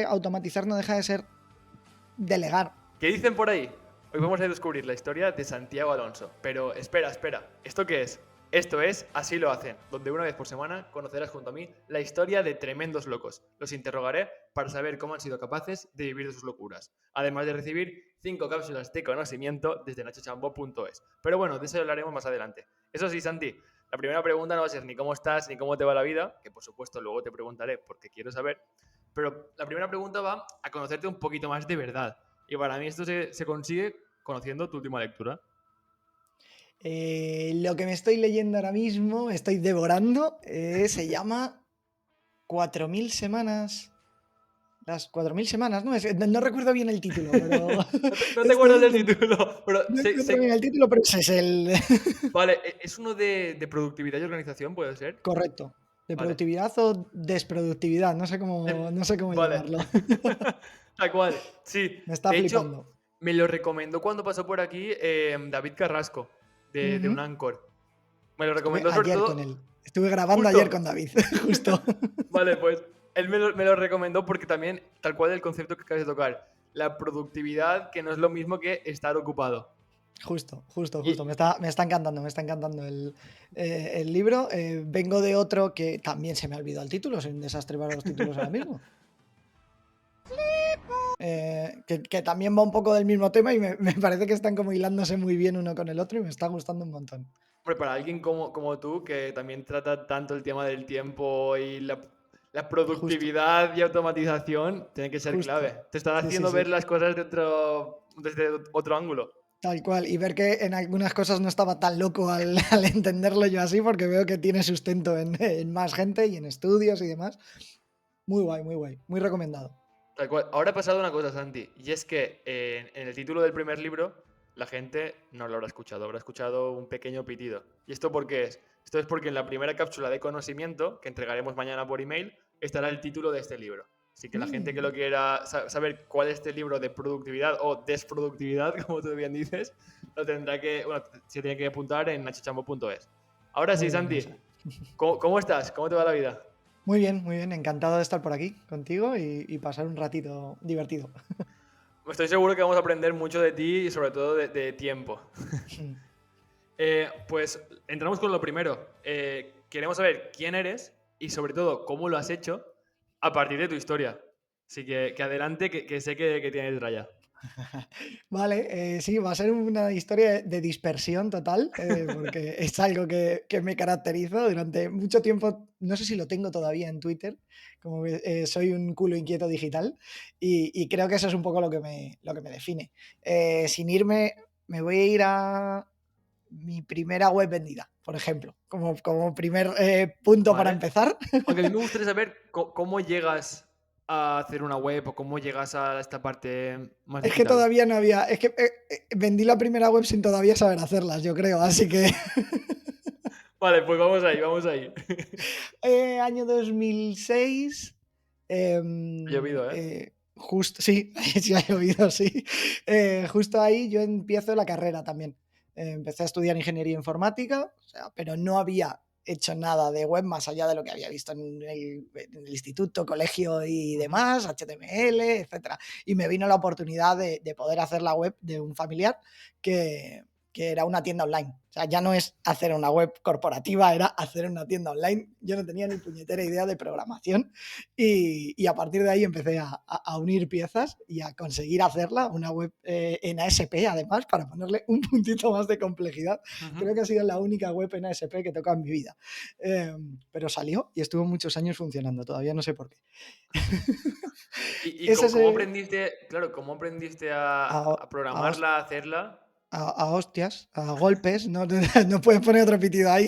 automatizar no deja de ser delegar. ¿Qué dicen por ahí? Hoy vamos a descubrir la historia de Santiago Alonso. Pero espera. ¿Esto qué es? Esto es Así lo hacen, donde una vez por semana conocerás junto a mí la historia de tremendos locos. Los interrogaré para saber cómo han sido capaces de vivir de sus locuras. Además de recibir 5 cápsulas de conocimiento desde nachochambo.es. Pero bueno, de eso hablaremos más adelante. Eso sí, Santi, la primera pregunta no va a ser ni cómo estás ni cómo te va la vida, que por supuesto luego te preguntaré porque quiero saber. Pero la primera pregunta va a conocerte un poquito más de verdad. Y para mí esto se consigue conociendo tu última lectura. Lo que me estoy leyendo ahora mismo, me estoy devorando, se llama 4000 semanas. Las 4000 semanas, ¿no? No recuerdo bien el título, pero. No te acuerdas del título, pero No encuentro bien el título, pero ese es el. Vale, es uno de productividad y organización, ¿puede ser? Correcto. De Vale. productividad o desproductividad, no sé cómo Vale. llamarlo. Tal cual, sí. Me está De hecho, flipando. me lo recomendó cuando pasó por aquí David Carrasco, de un Anchor. Me lo Estuve recomendó sobre ayer con todo. él. Estuve grabando ayer Justo. con David, justo. Vale, pues él me lo recomendó porque también, tal cual el concepto que acabas de tocar, la productividad, que no es lo mismo que estar ocupado. Justo. Y, Me está encantando el libro. Vengo de otro que también se me ha olvidado el título, soy un desastre para los títulos ahora mismo. Que también va un poco del mismo tema y me parece que están como hilándose muy bien uno con el otro y me está gustando un montón. hombre, para alguien como tú, que también trata tanto el tema del tiempo y la Justo, productividad y automatización, tiene que ser justo. clave. Te están Sí, sí, haciendo ver sí. las cosas desde otro ángulo. Tal cual. Y ver que en algunas cosas no estaba tan loco al entenderlo yo así, porque veo que tiene sustento en más gente y en estudios y demás. Muy guay, muy guay. Muy recomendado. Tal cual. Ahora ha pasado una cosa, Santi, y es que en el título del primer libro la gente no lo habrá escuchado un pequeño pitido. ¿Y esto por qué es? Esto es porque en la primera cápsula de conocimiento, que entregaremos mañana por email, estará el título de este libro. Así que la gente que lo quiera saber cuál es este libro de productividad o desproductividad, como tú bien dices, se tiene que apuntar en nachochambo.es. Ahora sí, Muy bien, Santi, eso. ¿cómo estás? ¿Cómo te va la vida? Muy bien, muy bien. Encantado de estar por aquí contigo y pasar un ratito divertido. Estoy seguro que vamos a aprender mucho de ti y sobre todo de tiempo. Pues entramos con lo primero. Queremos saber quién eres y sobre todo cómo lo has hecho a partir de tu historia. Así que adelante, que sé que tienes raya. Vale, sí, va a ser una historia de dispersión total, porque es algo que me caracteriza durante mucho tiempo. No sé si lo tengo todavía en Twitter, como que soy un culo inquieto digital, y creo que eso es un poco lo que me define. Sin irme, me voy a ir a mi primera web vendida, por ejemplo, como primer punto para ¿Vale? empezar. Aunque a mí me gustaría saber cómo llegas a hacer una web o cómo llegas a esta parte más Es que digital. todavía no había, es que vendí la primera web sin todavía saber hacerlas, yo creo, así que Vale, pues vamos ahí, vamos ahí. año 2006. Ha llovido, ¿eh? Justo, sí, sí ha llovido, sí. Justo ahí yo empiezo la carrera también. Empecé a estudiar ingeniería informática, o sea, pero no había hecho nada de web más allá de lo que había visto en el instituto, colegio y Ujú. demás, HTML, etcétera. Y me vino la oportunidad de poder hacer la web de un familiar que, que era una tienda online. O sea, ya no es hacer una web corporativa, era hacer una tienda online. Yo no tenía ni puñetera idea de programación y a partir de ahí empecé a unir piezas y a conseguir hacerla, una web en ASP además, para ponerle un puntito más de complejidad. Ujú. Creo que ha sido la única web en ASP que toca en mi vida. Pero salió y estuvo muchos años funcionando, todavía no sé por qué. ¿Y Ese es cómo aprendiste, claro, cómo aprendiste a, a a, programarla, a hacerla? a hostias, a golpes, no, no puedes poner otro pitido ahí.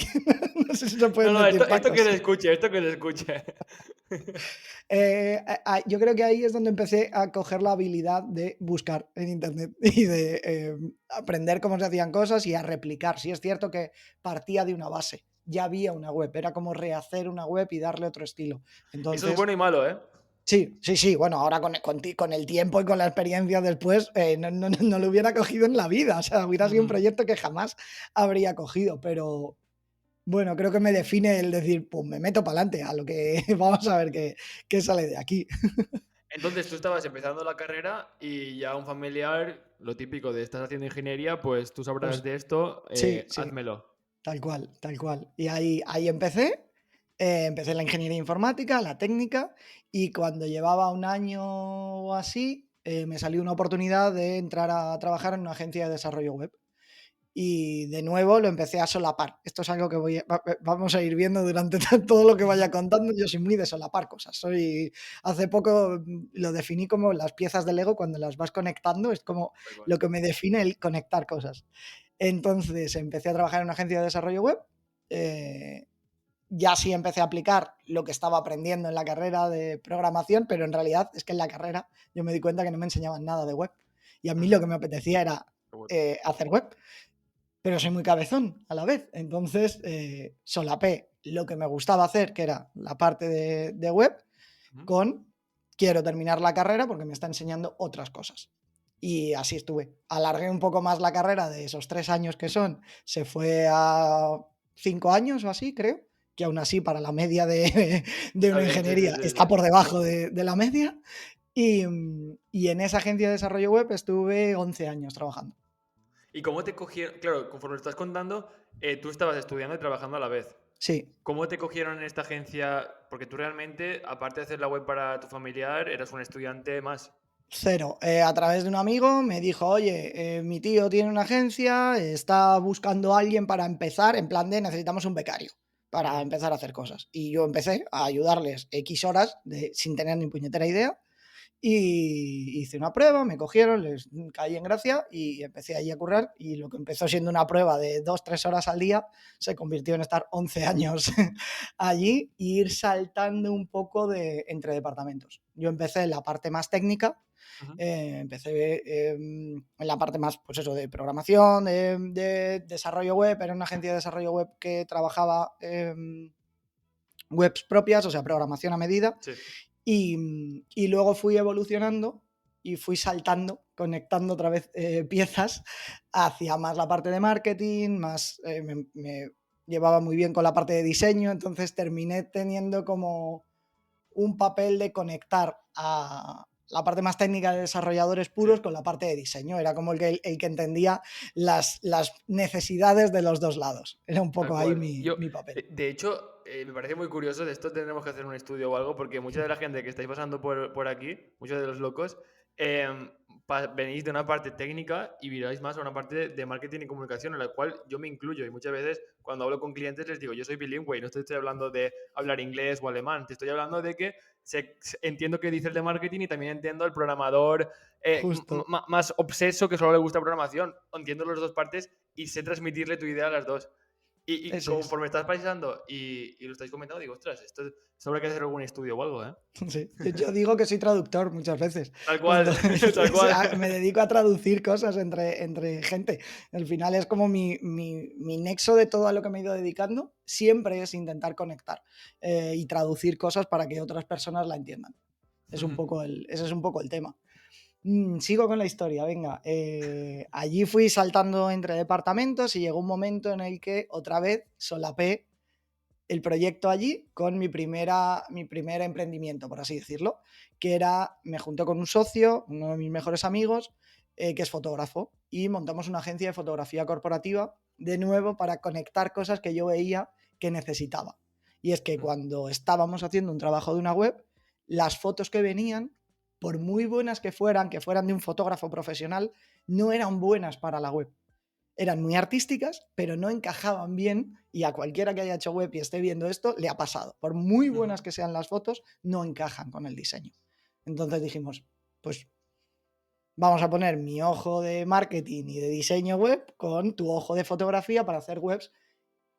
No sé si se No, pueden no, decir esto que tacos. se escuche, esto que se escuche. Yo creo que ahí es donde empecé a coger la habilidad de buscar en internet y de aprender cómo se hacían cosas y a replicar. Sí es cierto que partía de una base, ya había una web, era como rehacer una web y darle otro estilo. Eso es Entonces, bueno y malo, ¿eh? sí, bueno, ahora con el tiempo y con la experiencia después, no lo hubiera cogido en la vida, o sea, hubiera sido un Ujú. proyecto que jamás habría cogido, pero bueno, creo que me define el decir, pues me meto para adelante a lo que vamos a ver qué sale de aquí. Entonces tú estabas empezando la carrera y ya un familiar, lo típico de estás haciendo ingeniería, pues tú sabrás Pues de esto, sí, sí, házmelo. tal cual, tal cual. Y ahí empecé. Empecé la ingeniería informática, la técnica, y cuando llevaba un año o así, me salió una oportunidad de entrar a trabajar en una agencia de desarrollo web. Y de nuevo lo empecé a solapar. Esto es algo que vamos a ir viendo durante todo lo que vaya contando. Yo soy muy de solapar cosas. Hace poco lo definí como las piezas de Lego cuando las vas conectando, es como Tal cual. lo que me define el conectar cosas. Entonces empecé a trabajar en una agencia de desarrollo web. eh, ya sí empecé a aplicar lo que estaba aprendiendo en la carrera de programación, pero en realidad es que en la carrera yo me di cuenta que no me enseñaban nada de web. Y a mí lo Ujú. que me apetecía era Qué bueno. hacer web, pero soy muy cabezón a la vez. Entonces solapé lo que me gustaba hacer, que era la parte de web, Ujú. con quiero terminar la carrera porque me está enseñando otras cosas. Y así estuve. Alargué un poco más la carrera de esos 3 años que son, se fue a 5 años o así, creo, que aún así para la media de Está una bien, sí, sí, ingeniería sí, está sí. por debajo de la media. Y en esa agencia de desarrollo web estuve 11 años trabajando. ¿Y cómo te cogieron? Claro, conforme estás contando, tú estabas estudiando y trabajando a la vez. Sí, ¿Cómo te cogieron en esta agencia? Porque tú realmente, aparte de hacer la web para tu familiar, eras un estudiante más. cero. A través de un amigo me dijo, oye, mi tío tiene una agencia, está buscando a alguien para empezar, en plan de necesitamos un becario para Ujú. empezar a hacer cosas. Y yo empecé a ayudarles X horas sin tener ni puñetera idea. Y hice una prueba, me cogieron, les caí en gracia y empecé allí a currar. Y lo que empezó siendo una prueba de 2 3 horas al día se convirtió en estar 11 años allí e ir saltando un poco entre departamentos. Yo empecé en la parte más técnica, Ujú. empecé en la parte más, pues eso, de programación, de desarrollo web. Era una agencia de desarrollo web que trabajaba webs propias, o sea, programación a medida. Sí. Y luego fui evolucionando y fui saltando, conectando otra vez piezas hacia más la parte de marketing, más me llevaba muy bien con la parte de diseño, entonces terminé teniendo como un papel de conectar a la parte más técnica de desarrolladores Sí. puros con la parte de diseño. Era como el que entendía las necesidades de los dos lados. Era un Tal poco ahí cual. mi papel. De hecho, me parece muy curioso, de esto tendremos que hacer un estudio o algo, porque mucha de la gente que estáis pasando por aquí, muchos de los locos, venís de una parte técnica y viráis más a una parte de marketing y comunicación, en la cual yo me incluyo. Y muchas veces cuando hablo con clientes les digo, yo soy bilingüe y no te estoy hablando de hablar inglés o alemán, te estoy hablando de que entiendo qué dice el de marketing y también entiendo el programador Justo, más obseso que solo le gusta programación. Entiendo las dos partes y sé transmitirle tu idea a las dos. Y ese es. conforme estás paisando y lo estáis comentando, digo, ostras, esto habrá que hacer algún estudio o algo, ¿eh? Sí. Yo digo que soy traductor muchas veces. Tal Cuando cual, tal cual. me dedico a traducir cosas entre gente. Al final es como mi nexo de todo a lo que me he ido dedicando. Siempre es intentar conectar y traducir cosas para que otras personas la entiendan. Ese es un poco el tema. Sigo con la historia, venga. Allí fui saltando entre departamentos y llegó un momento en el que otra vez solapé el proyecto allí con mi primer emprendimiento, por así decirlo, que era, me junté con un socio, uno de mis mejores amigos, que es fotógrafo, y montamos una agencia de fotografía corporativa, de nuevo, para conectar cosas que yo veía que necesitaba. Y es que cuando estábamos haciendo un trabajo de una web, las fotos que venían, por muy buenas que fueran de un fotógrafo profesional, no eran buenas para la web, eran muy artísticas, pero no encajaban bien y a cualquiera que haya hecho web y esté viendo esto le ha pasado. Por muy buenas que sean las fotos, no encajan con el diseño. Entonces dijimos, pues vamos a poner mi ojo de marketing y de diseño web con tu ojo de fotografía para hacer webs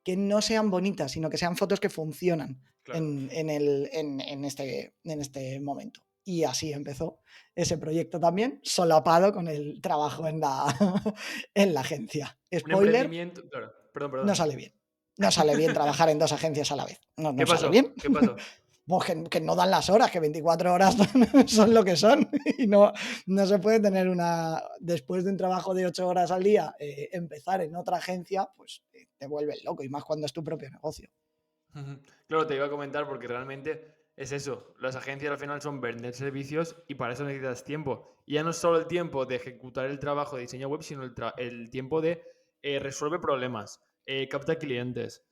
que no sean bonitas, sino que sean fotos que funcionan Claro. en este momento. Y así empezó ese proyecto también, solapado con el trabajo en la agencia. Un Spoiler, emprendimiento, claro. Perdón, no perdón. sale bien. No sale bien trabajar en dos agencias a la vez. No, no ¿Qué sale pasó? bien. ¿Qué pasó? Pues que no dan las horas, que 24 horas son lo que son. Y no se puede tener después de un trabajo de 8 horas al día, empezar en otra agencia, pues te vuelve loco. Y más cuando es tu propio negocio. Ujú. Claro, te iba a comentar porque realmente Es eso, las agencias al final son vender servicios y para eso necesitas tiempo. Y ya no es solo el tiempo de ejecutar el trabajo de diseño web, sino el tiempo de resuelve problemas, capta clientes.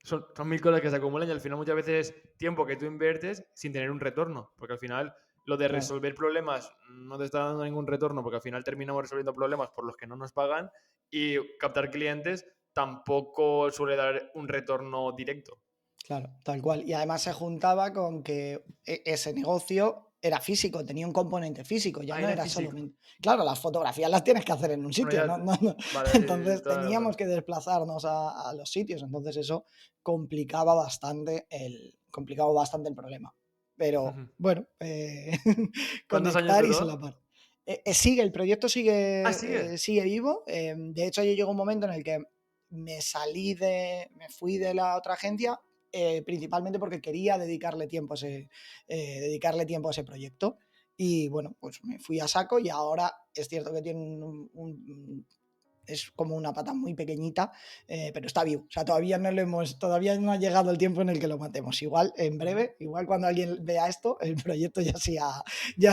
Son mil cosas que se acumulan y al final muchas veces es tiempo que tú inviertes sin tener un retorno. Porque al final lo de Claro, resolver problemas no te está dando ningún retorno porque al final terminamos resolviendo problemas por los que no nos pagan y captar clientes tampoco suele dar un retorno directo. claro, tal cual. Y además se juntaba con que ese negocio era físico, tenía un componente físico, ya Ah, no era era físico. solamente. Claro, las fotografías las tienes que hacer en un Bueno, sitio, ya. no, no, no. Vale, sí, sí, sí, Entonces toda la teníamos razón. que desplazarnos a los sitios, entonces eso complicaba bastante el problema. Pero Ujú. bueno, ¿Cuántos años conectar y se la duró? parte. Sigue, el proyecto Ah, sigue. sigue vivo. De hecho, yo llegó un momento en el que me fui de la otra agencia, principalmente porque quería dedicarle tiempo a ese proyecto. Y bueno, pues me fui a saco y ahora es cierto que tiene es como una pata muy pequeñita, pero está vivo. O sea, todavía no ha llegado el tiempo en el que lo matemos. Igual, en Ujú. breve, igual cuando alguien vea esto, el proyecto ya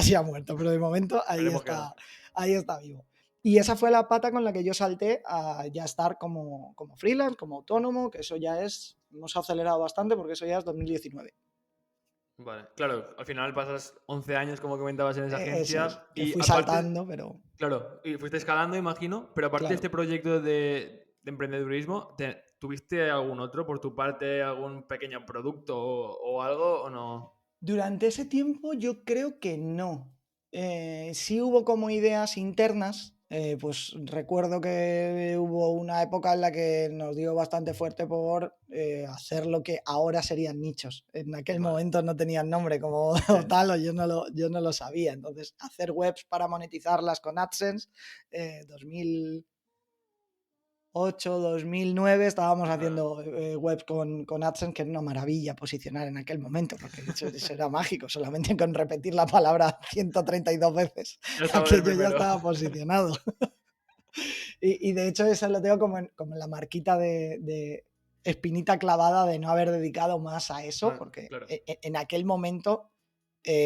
se ha muerto, pero de momento Esperemos que no. ahí está vivo. Y esa fue la pata con la que yo salté a ya estar como freelance, como autónomo, que eso ya hemos acelerado bastante porque eso ya es 2019. Vale, claro, al final pasas 11 años, como comentabas, en esa Eso es, agencia que y fui aparte, saltando, pero claro, y fuiste escalando, imagino, pero aparte de claro. este proyecto de emprendedurismo, ¿tuviste algún otro por tu parte, algún pequeño producto o algo o no? Durante ese tiempo yo creo que no. Sí hubo como ideas internas, pues recuerdo que hubo una época en la que nos dio bastante fuerte por hacer lo que ahora serían nichos. En aquel Vale, momento no tenían nombre como sí, tal o yo no lo sabía. Entonces, hacer webs para monetizarlas con AdSense, 2008, 2009 estábamos claro, haciendo webs con AdSense, que era una maravilla posicionar en aquel momento, porque eso era mágico, solamente con repetir la palabra 132 veces, ya estaba del aquello ya primero. estaba posicionado. Y de hecho eso lo tengo como en la marquita de espinita clavada de no haber dedicado más a eso, porque Claro. en aquel momento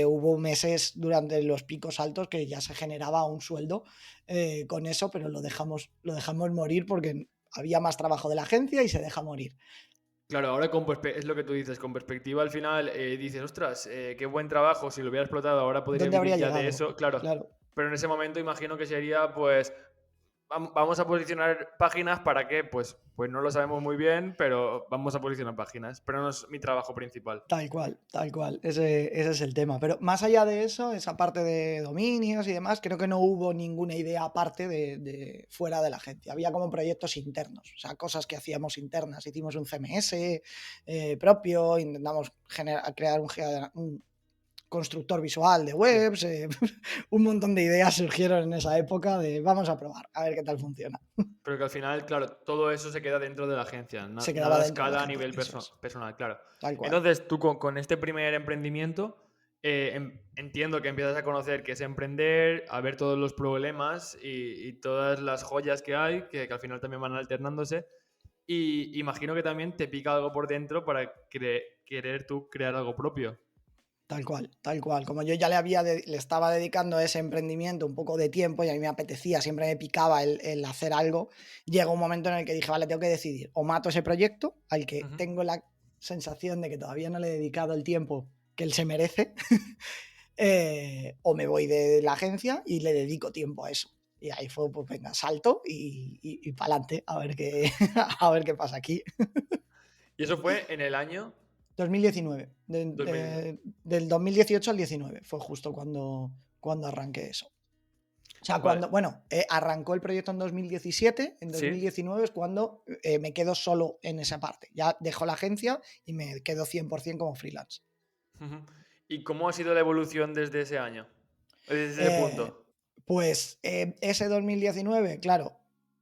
hubo meses durante los picos altos que ya se generaba un sueldo con eso, pero lo dejamos morir porque había más trabajo de la agencia y se deja morir. Claro, ahora es lo que tú dices, con perspectiva al final dices, ostras, qué buen trabajo, si lo hubiera explotado ahora podría ¿Dónde vivir habría ya de llegado? eso, claro, Claro, pero en ese momento imagino que sería pues vamos a posicionar páginas para qué, pues no lo sabemos muy bien, pero vamos a posicionar páginas, pero no es mi trabajo principal. tal cual, tal cual. Ese es el tema. Pero más allá de eso, esa parte de dominios y demás, creo que no hubo ninguna idea aparte de fuera de la agencia. Había como proyectos internos, o sea, cosas que hacíamos internas. Hicimos un CMS propio, intentamos crear un constructor visual de Sí. webs, un montón de ideas surgieron en esa época de vamos a probar, a ver qué tal funciona. Pero que al final, claro, todo eso se queda dentro de la agencia, Se quedaba nada dentro de la escala a agencia, nivel eso es, personal, claro. tal cual. Entonces, tú con este primer emprendimiento, entiendo que empiezas a conocer qué es emprender, a ver todos los problemas y todas las joyas que hay, que al final también van alternándose. Y imagino que también te pica algo por dentro para querer tú crear algo propio. Tal cual, tal cual. Como yo ya le estaba dedicando a ese emprendimiento un poco de tiempo y a mí me apetecía, siempre me picaba el hacer algo, llegó un momento en el que dije, vale, tengo que decidir, o mato ese proyecto al que Ujú. tengo la sensación de que todavía no le he dedicado el tiempo que él se merece, o me voy de la agencia y le dedico tiempo a eso. Y ahí fue, pues venga, salto y para adelante, a ver qué, a ver qué pasa aquí. Y eso fue en el año 2019, 2000. del 2018 al 19 fue justo cuando arranqué eso. O sea, Vale, arrancó el proyecto en 2017, en sí. 2019 es cuando me quedo solo en esa parte. Ya dejo la agencia y me quedo 100% como freelance. Ujú. ¿Y cómo ha sido la evolución desde ese año? Desde ese Eh, punto. pues ese 2019, claro,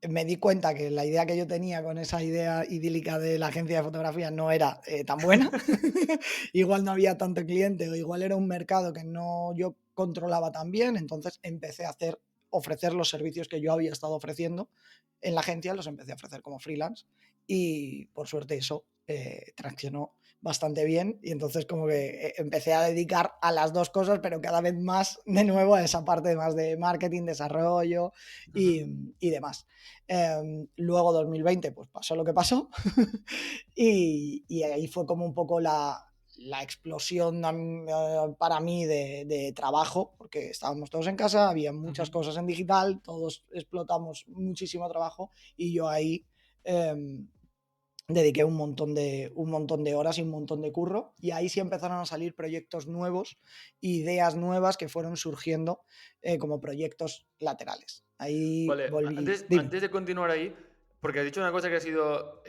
me di cuenta que la idea que yo tenía con esa idea idílica de la agencia de fotografía no era tan buena. Igual no había tanto cliente o igual era un mercado que no yo controlaba tan bien, entonces empecé a ofrecer los servicios que yo había estado ofreciendo en la agencia, los empecé a ofrecer como freelance y por suerte eso traccionó bastante bien y entonces como que empecé a dedicar a las dos cosas, pero cada vez más de nuevo a esa parte más de marketing, desarrollo Ujú. y demás. Luego 2020 pues pasó lo que pasó y ahí fue como un poco la explosión para mí de trabajo, porque estábamos todos en casa, había muchas Ujú. cosas en digital, todos explotamos muchísimo trabajo y yo ahí dediqué un montón de horas y un montón de curro y ahí sí empezaron a salir proyectos nuevos, ideas nuevas que fueron surgiendo como proyectos laterales. Ahí Vale, volví, dime. antes de continuar ahí, porque has dicho una cosa que ha sido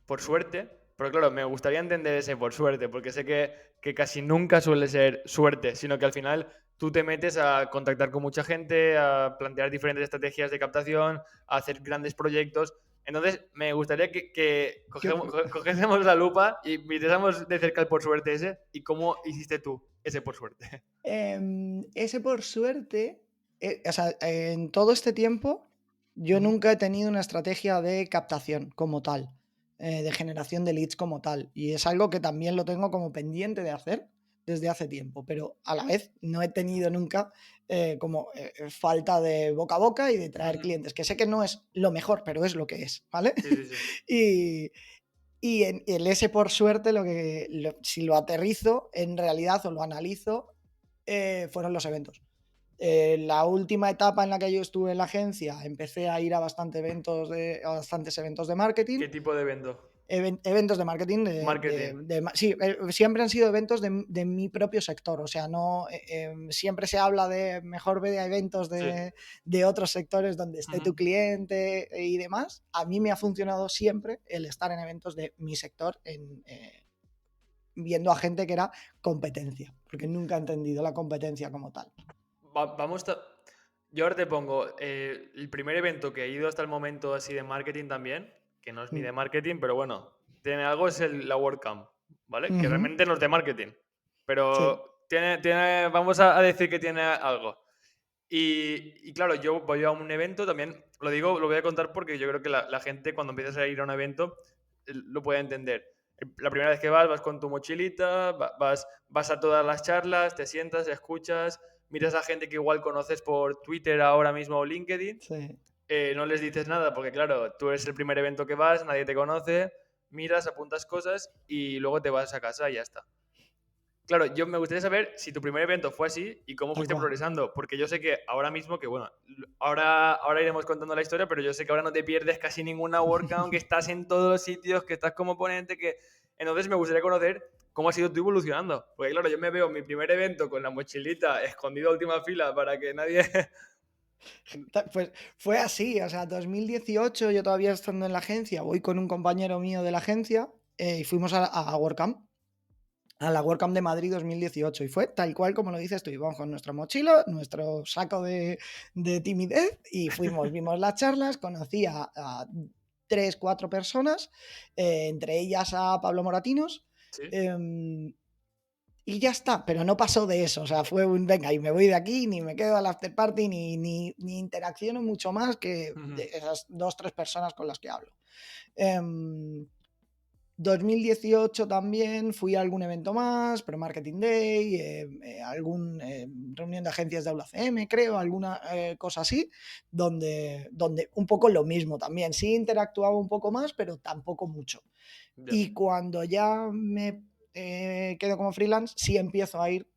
por suerte, pero claro, me gustaría entender ese por suerte, porque sé que casi nunca suele ser suerte, sino que al final tú te metes a contactar con mucha gente, a plantear diferentes estrategias de captación, a hacer grandes proyectos. Entonces, me gustaría que cogiésemos la lupa y mirásemos de cerca el por suerte ese y cómo hiciste tú ese por suerte. Ese por suerte, o sea, en todo este tiempo yo Ujú. nunca he tenido una estrategia de captación como tal, de generación de leads como tal. Y es algo que también lo tengo como pendiente de hacer desde hace tiempo, pero a la vez no he tenido nunca como falta de boca a boca y de traer Ujú. clientes, que sé que no es lo mejor, pero es lo que es, ¿vale? Sí, sí, sí. y, y en el ese por suerte, si lo aterrizo en realidad o lo analizo, fueron los eventos. La última etapa en la que yo estuve en la agencia, empecé a ir a bastantes eventos de marketing. ¿Qué tipo de evento? Eventos de marketing, Marketing. sí, siempre han sido eventos de mi propio sector, o sea, no, siempre se habla de mejor ve a eventos Sí. de otros sectores donde esté Ujú. tu cliente y demás. A mí me ha funcionado siempre el estar en eventos de mi sector, viendo a gente que era competencia, porque nunca he entendido la competencia como tal. Vamos a... Yo ahora te pongo el primer evento que he ido hasta el momento así de marketing también, que no es ni Mm. de marketing, pero bueno, tiene algo, es la WordCamp, ¿vale? Que Ujú. realmente no es de marketing, Sí, pero vamos a decir que tiene algo. Y claro, yo voy a un evento también, lo digo, lo voy a contar porque yo creo que la gente cuando empiezas a ir a un evento lo puede entender. La primera vez que vas con tu mochilita, vas a todas las charlas, te sientas, escuchas, miras a gente que igual conoces por Twitter ahora mismo o LinkedIn, sí. no les dices nada porque claro, tú eres el primer evento que vas, nadie te conoce, miras, apuntas cosas y luego te vas a casa y ya está. Claro, yo me gustaría saber si tu primer evento fue así y cómo Tal fuiste cual. progresando, porque yo sé que ahora mismo, que bueno, ahora iremos contando la historia, pero yo sé que ahora no te pierdes casi ninguna WordCamp, que estás en todos los sitios, que estás como ponente, que... Entonces me gustaría conocer cómo has ido tú evolucionando, porque claro, yo me veo mi primer evento con la mochilita escondido a última fila para que nadie... Pues fue así, o sea, 2018, yo todavía estando en la agencia, voy con un compañero mío de la agencia y fuimos a WordCamp, a la WordCamp de Madrid 2018 y fue tal cual como lo dices tú, íbamos con nuestra mochila, nuestro saco de timidez y fuimos, vimos las charlas, conocí a 3, 4 personas, entre ellas a Pablo Moratinos, Sí. em, y ya está, pero no pasó de eso, o sea, fue un venga y me voy de aquí, ni me quedo al after party, ni interacciono mucho más que de Ujú. esas 2, 3 personas con las que hablo. Em, 2018 también fui a algún evento más, pero Marketing Day, algún reunión de agencias de Aula CM, creo, alguna cosa así, donde un poco lo mismo también. Sí interactuaba un poco más, pero tampoco mucho. Ya. Y cuando ya me quedo como freelance, sí empiezo a ir,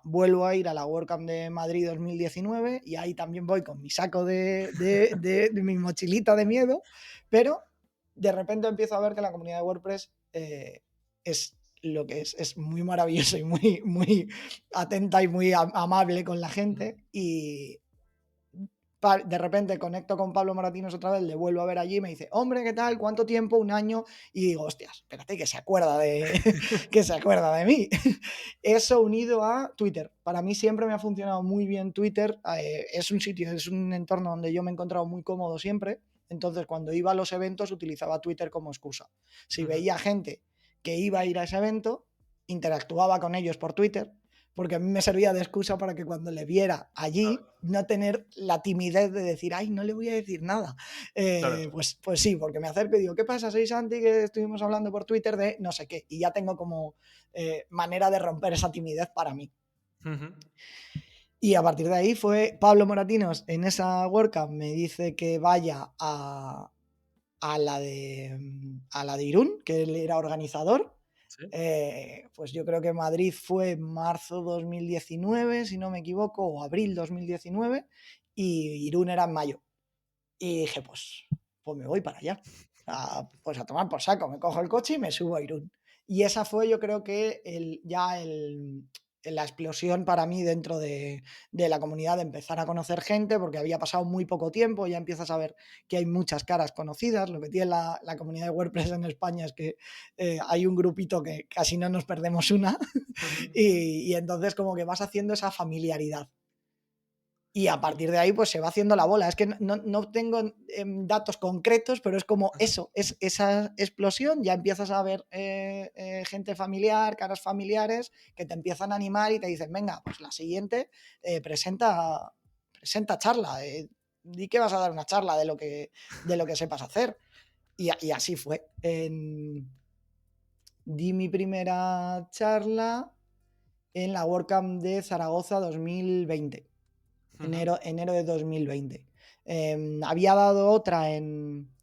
vuelvo a ir a la WordCamp de Madrid 2019 y ahí también voy con mi saco de mi mochilita de miedo, pero de repente empiezo a ver que la comunidad de WordPress es lo que es muy maravilloso y muy, muy atenta y muy amable con la Ujú. gente y de repente conecto con Pablo Moratinos otra vez, le vuelvo a ver allí, me dice, hombre, ¿qué tal? ¿Cuánto tiempo? Un año. Y digo, hostias, espérate, que se acuerda que se acuerda de mí. Eso unido a Twitter. Para mí siempre me ha funcionado muy bien Twitter. Es un sitio, es un entorno donde yo me he encontrado muy cómodo siempre. Entonces, cuando iba a los eventos, utilizaba Twitter como excusa. Si Ujú. veía gente que iba a ir a ese evento, interactuaba con ellos por Twitter, porque a mí me servía de excusa para que cuando le viera allí, Claro, no tener la timidez de decir, ay, no le voy a decir nada. claro. Pues sí, porque me acerco y digo, ¿qué pasa? Soy Santi, que estuvimos hablando por Twitter de no sé qué, y ya tengo como manera de romper esa timidez para mí. Ujú. Y a partir de ahí fue Pablo Moratinos en esa WordCamp me dice que vaya a la de Irún, que él era organizador. Sí. Pues yo creo que Madrid fue marzo 2019, si no me equivoco, o abril 2019, y Irún era en mayo. Y dije, pues me voy para allá. Pues a tomar por saco, me cojo el coche y me subo a Irún. Y esa fue, yo creo que la explosión para mí dentro de la comunidad, de empezar a conocer gente, porque había pasado muy poco tiempo, ya empiezas a ver que hay muchas caras conocidas. Lo que tiene la comunidad de WordPress en España es que hay un grupito que casi no nos perdemos una, Ujú. y entonces como que vas haciendo esa familiaridad. Y a Y- partir de ahí, pues se va haciendo la bola. Es que no tengo datos concretos, pero es como ujú. eso, es esa explosión, ya empiezas a ver gente familiar, caras familiares, que te empiezan a animar y te dicen, venga, pues la siguiente presenta charla, di que vas a dar una charla de lo que sepas hacer. Y así fue. Di mi primera charla en la WordCamp de Zaragoza 2020. Ujú. Enero de 2020. Había dado otra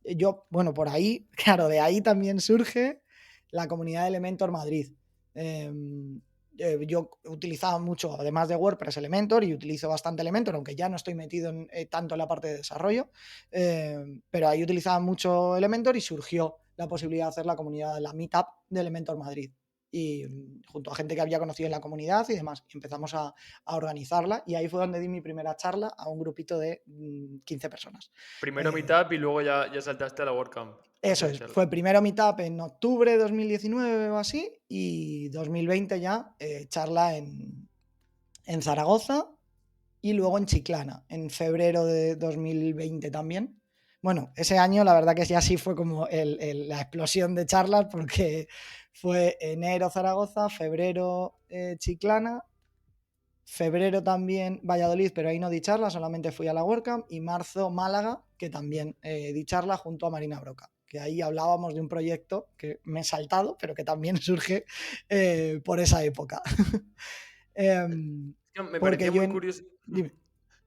yo, bueno, por ahí, claro, de ahí también surge la comunidad de Elementor Madrid. Yo utilizaba mucho, además de WordPress, Elementor, y utilizo bastante Elementor, aunque ya no estoy metido tanto en la parte de desarrollo, pero ahí utilizaba mucho Elementor y surgió la posibilidad de hacer la comunidad, la Meetup de Elementor Madrid. Y junto a gente que había conocido en la comunidad y demás, empezamos a organizarla, y ahí fue donde di mi primera charla a un grupito de 15 personas. Primero Eh, Meetup y luego ya saltaste a la WordCamp a Eso hacer es, charla. fue primero Meetup en octubre de 2019 o así, y 2020 ya charla en Zaragoza, y luego en Chiclana, en febrero de 2020 también. Bueno, ese año la verdad que ya sí fue como la explosión de charlas, porque fue enero Zaragoza, febrero Chiclana, febrero también Valladolid, pero ahí no di charla, solamente fui a la WordCamp, y marzo Málaga, que también di charla junto a Marina Broca, que ahí hablábamos de un proyecto que me he saltado, pero que también surge por esa época. Es que me Porque parecía yo muy en... curioso. Dime.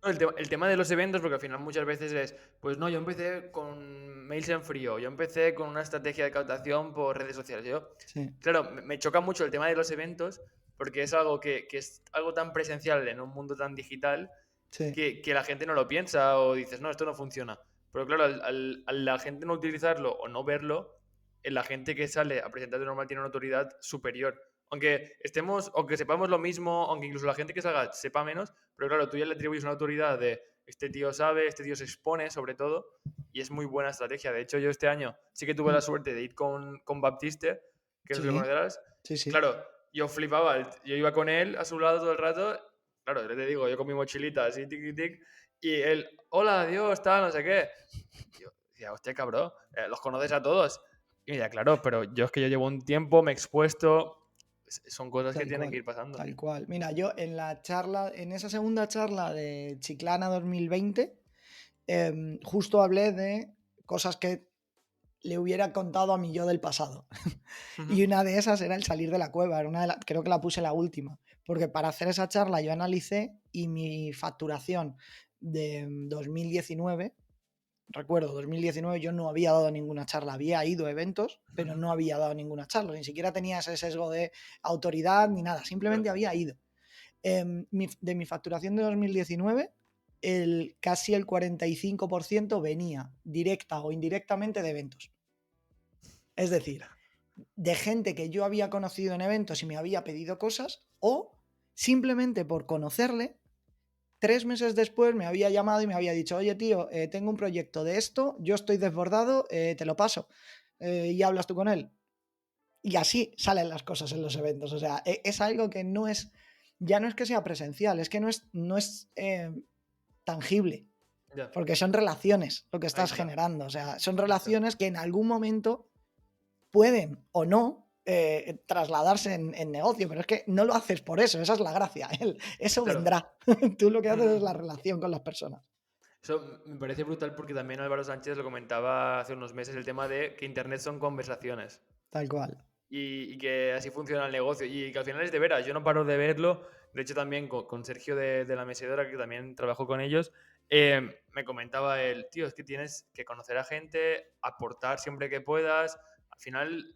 No, el tema de los eventos, porque al final muchas veces es, pues no, yo empecé con mails en frío, yo empecé con una estrategia de captación por redes sociales. Yo, Sí, claro, me choca mucho el tema de los eventos, porque es algo que es algo tan presencial en un mundo tan digital sí. que la gente no lo piensa o dices, no, esto no funciona. Pero claro, al la gente no utilizarlo o no verlo, la gente que sale a presentar de normal tiene una autoridad superior. Aunque estemos, aunque sepamos lo mismo, aunque incluso la gente que salga sepa menos, pero claro, tú ya le atribuyes una autoridad de este tío sabe, este tío se expone sobre todo, y es muy buena estrategia. De hecho, yo este año sí que tuve la Mm. suerte de ir con Baptiste, que no sé si lo Sí, conocerás. sí, sí. Claro, yo flipaba, yo iba con él a su lado todo el rato. Claro, yo te digo, yo con mi mochilita así, tic, tic, tic, y él, hola, adiós, tal, no sé qué. Y yo decía, hostia, cabrón, los conoces a todos. Y mira, claro, pero yo es que yo llevo un tiempo, me he expuesto, son cosas que Tal tienen que cual, ir pasando. tal cual. Mira, yo en la charla, en esa segunda charla de Chiclana 2020, justo hablé de cosas que le hubiera contado a mi yo del pasado. Ujú, Y una de esas era el salir de la cueva, era creo que la puse la última, porque para hacer esa charla yo analicé, y mi facturación de 2019, recuerdo, 2019 yo no había dado ninguna charla, había ido a eventos, pero ujú, no había dado ninguna charla, ni siquiera tenía ese sesgo de autoridad ni nada, simplemente claro. había ido. De mi facturación de 2019, casi el 45% venía directa o indirectamente de eventos. Es decir, de gente que yo había conocido en eventos y me había pedido cosas, o simplemente por conocerle, 3 meses después me había llamado y me había dicho, oye tío, tengo un proyecto de esto, yo estoy desbordado, te lo paso, y hablas tú con él. Y así salen las cosas en los eventos. O sea, es algo que no es, ya no es que sea presencial, es que no es tangible, Ya, porque son relaciones lo que ahí estás está, generando. O sea, son ahí está. relaciones que en algún momento pueden o no trasladarse en negocio, pero es que no lo haces por eso, esa es la gracia. Eso Claro. vendrá. Tú lo que haces es la Mm. relación con las personas. Eso me parece brutal porque también Álvaro Sánchez lo comentaba hace unos meses, el tema de que Internet son conversaciones. Tal cual. Y que así funciona el negocio y que al final es de veras, yo no paro de verlo, de hecho también con Sergio de la Mesedora, que también trabajó con ellos, me comentaba él, tío, es que tienes que conocer a gente, aportar siempre que puedas, al final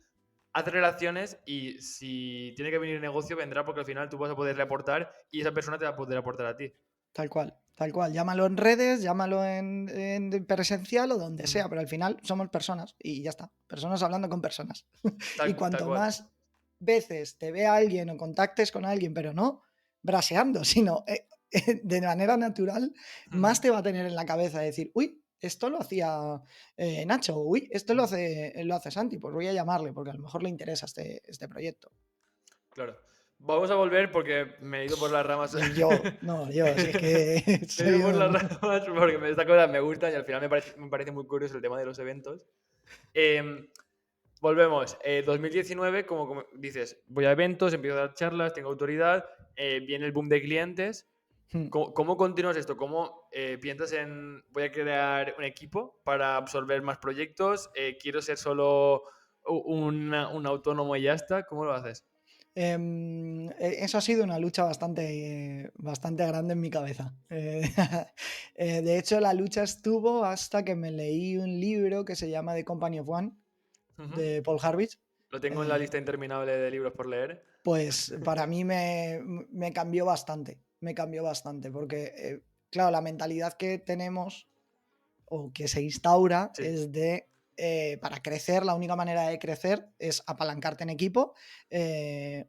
haz relaciones y si tiene que venir negocio vendrá porque al final tú vas a poderle aportar y esa persona te va a poder aportar a ti. Tal cual, tal cual. Llámalo en redes, llámalo en presencial o donde Ujú. sea, pero al final somos personas y ya está. Personas hablando con personas. Y Tal cuanto cual. más veces te vea alguien o contactes con alguien, pero no braseando, sino de manera natural, más Ujú. te va a tener en la cabeza de decir, uy, esto lo hacía Nacho, o uy, esto lo hace Santi, pues voy a llamarle porque a lo mejor le interesa este proyecto. Claro. Vamos a volver porque me he ido por las ramas. Y yo, no, yo, si es que Me he ido soy por las un... ramas porque estas cosas me gustan y al final me parece muy curioso el tema de los eventos. Em, Volvemos. 2019, como dices, voy a eventos, empiezo a dar charlas, tengo autoridad, viene el boom de clientes. ¿Cómo continúas esto? ¿Cómo piensas en voy a crear un equipo para absorber más proyectos? ¿Quiero ser solo un autónomo y ya está? ¿Cómo lo haces? Eso ha sido una lucha bastante grande en mi cabeza. De hecho, la lucha estuvo hasta que me leí un libro que se llama The Company of One, Ujú. de Paul Harvich. Lo tengo en la Eh, lista interminable de libros por leer. pues para mí me cambió bastante, porque, claro, la mentalidad que tenemos o que se instaura Sí. es de, para crecer, la única manera de crecer es apalancarte en equipo, eh,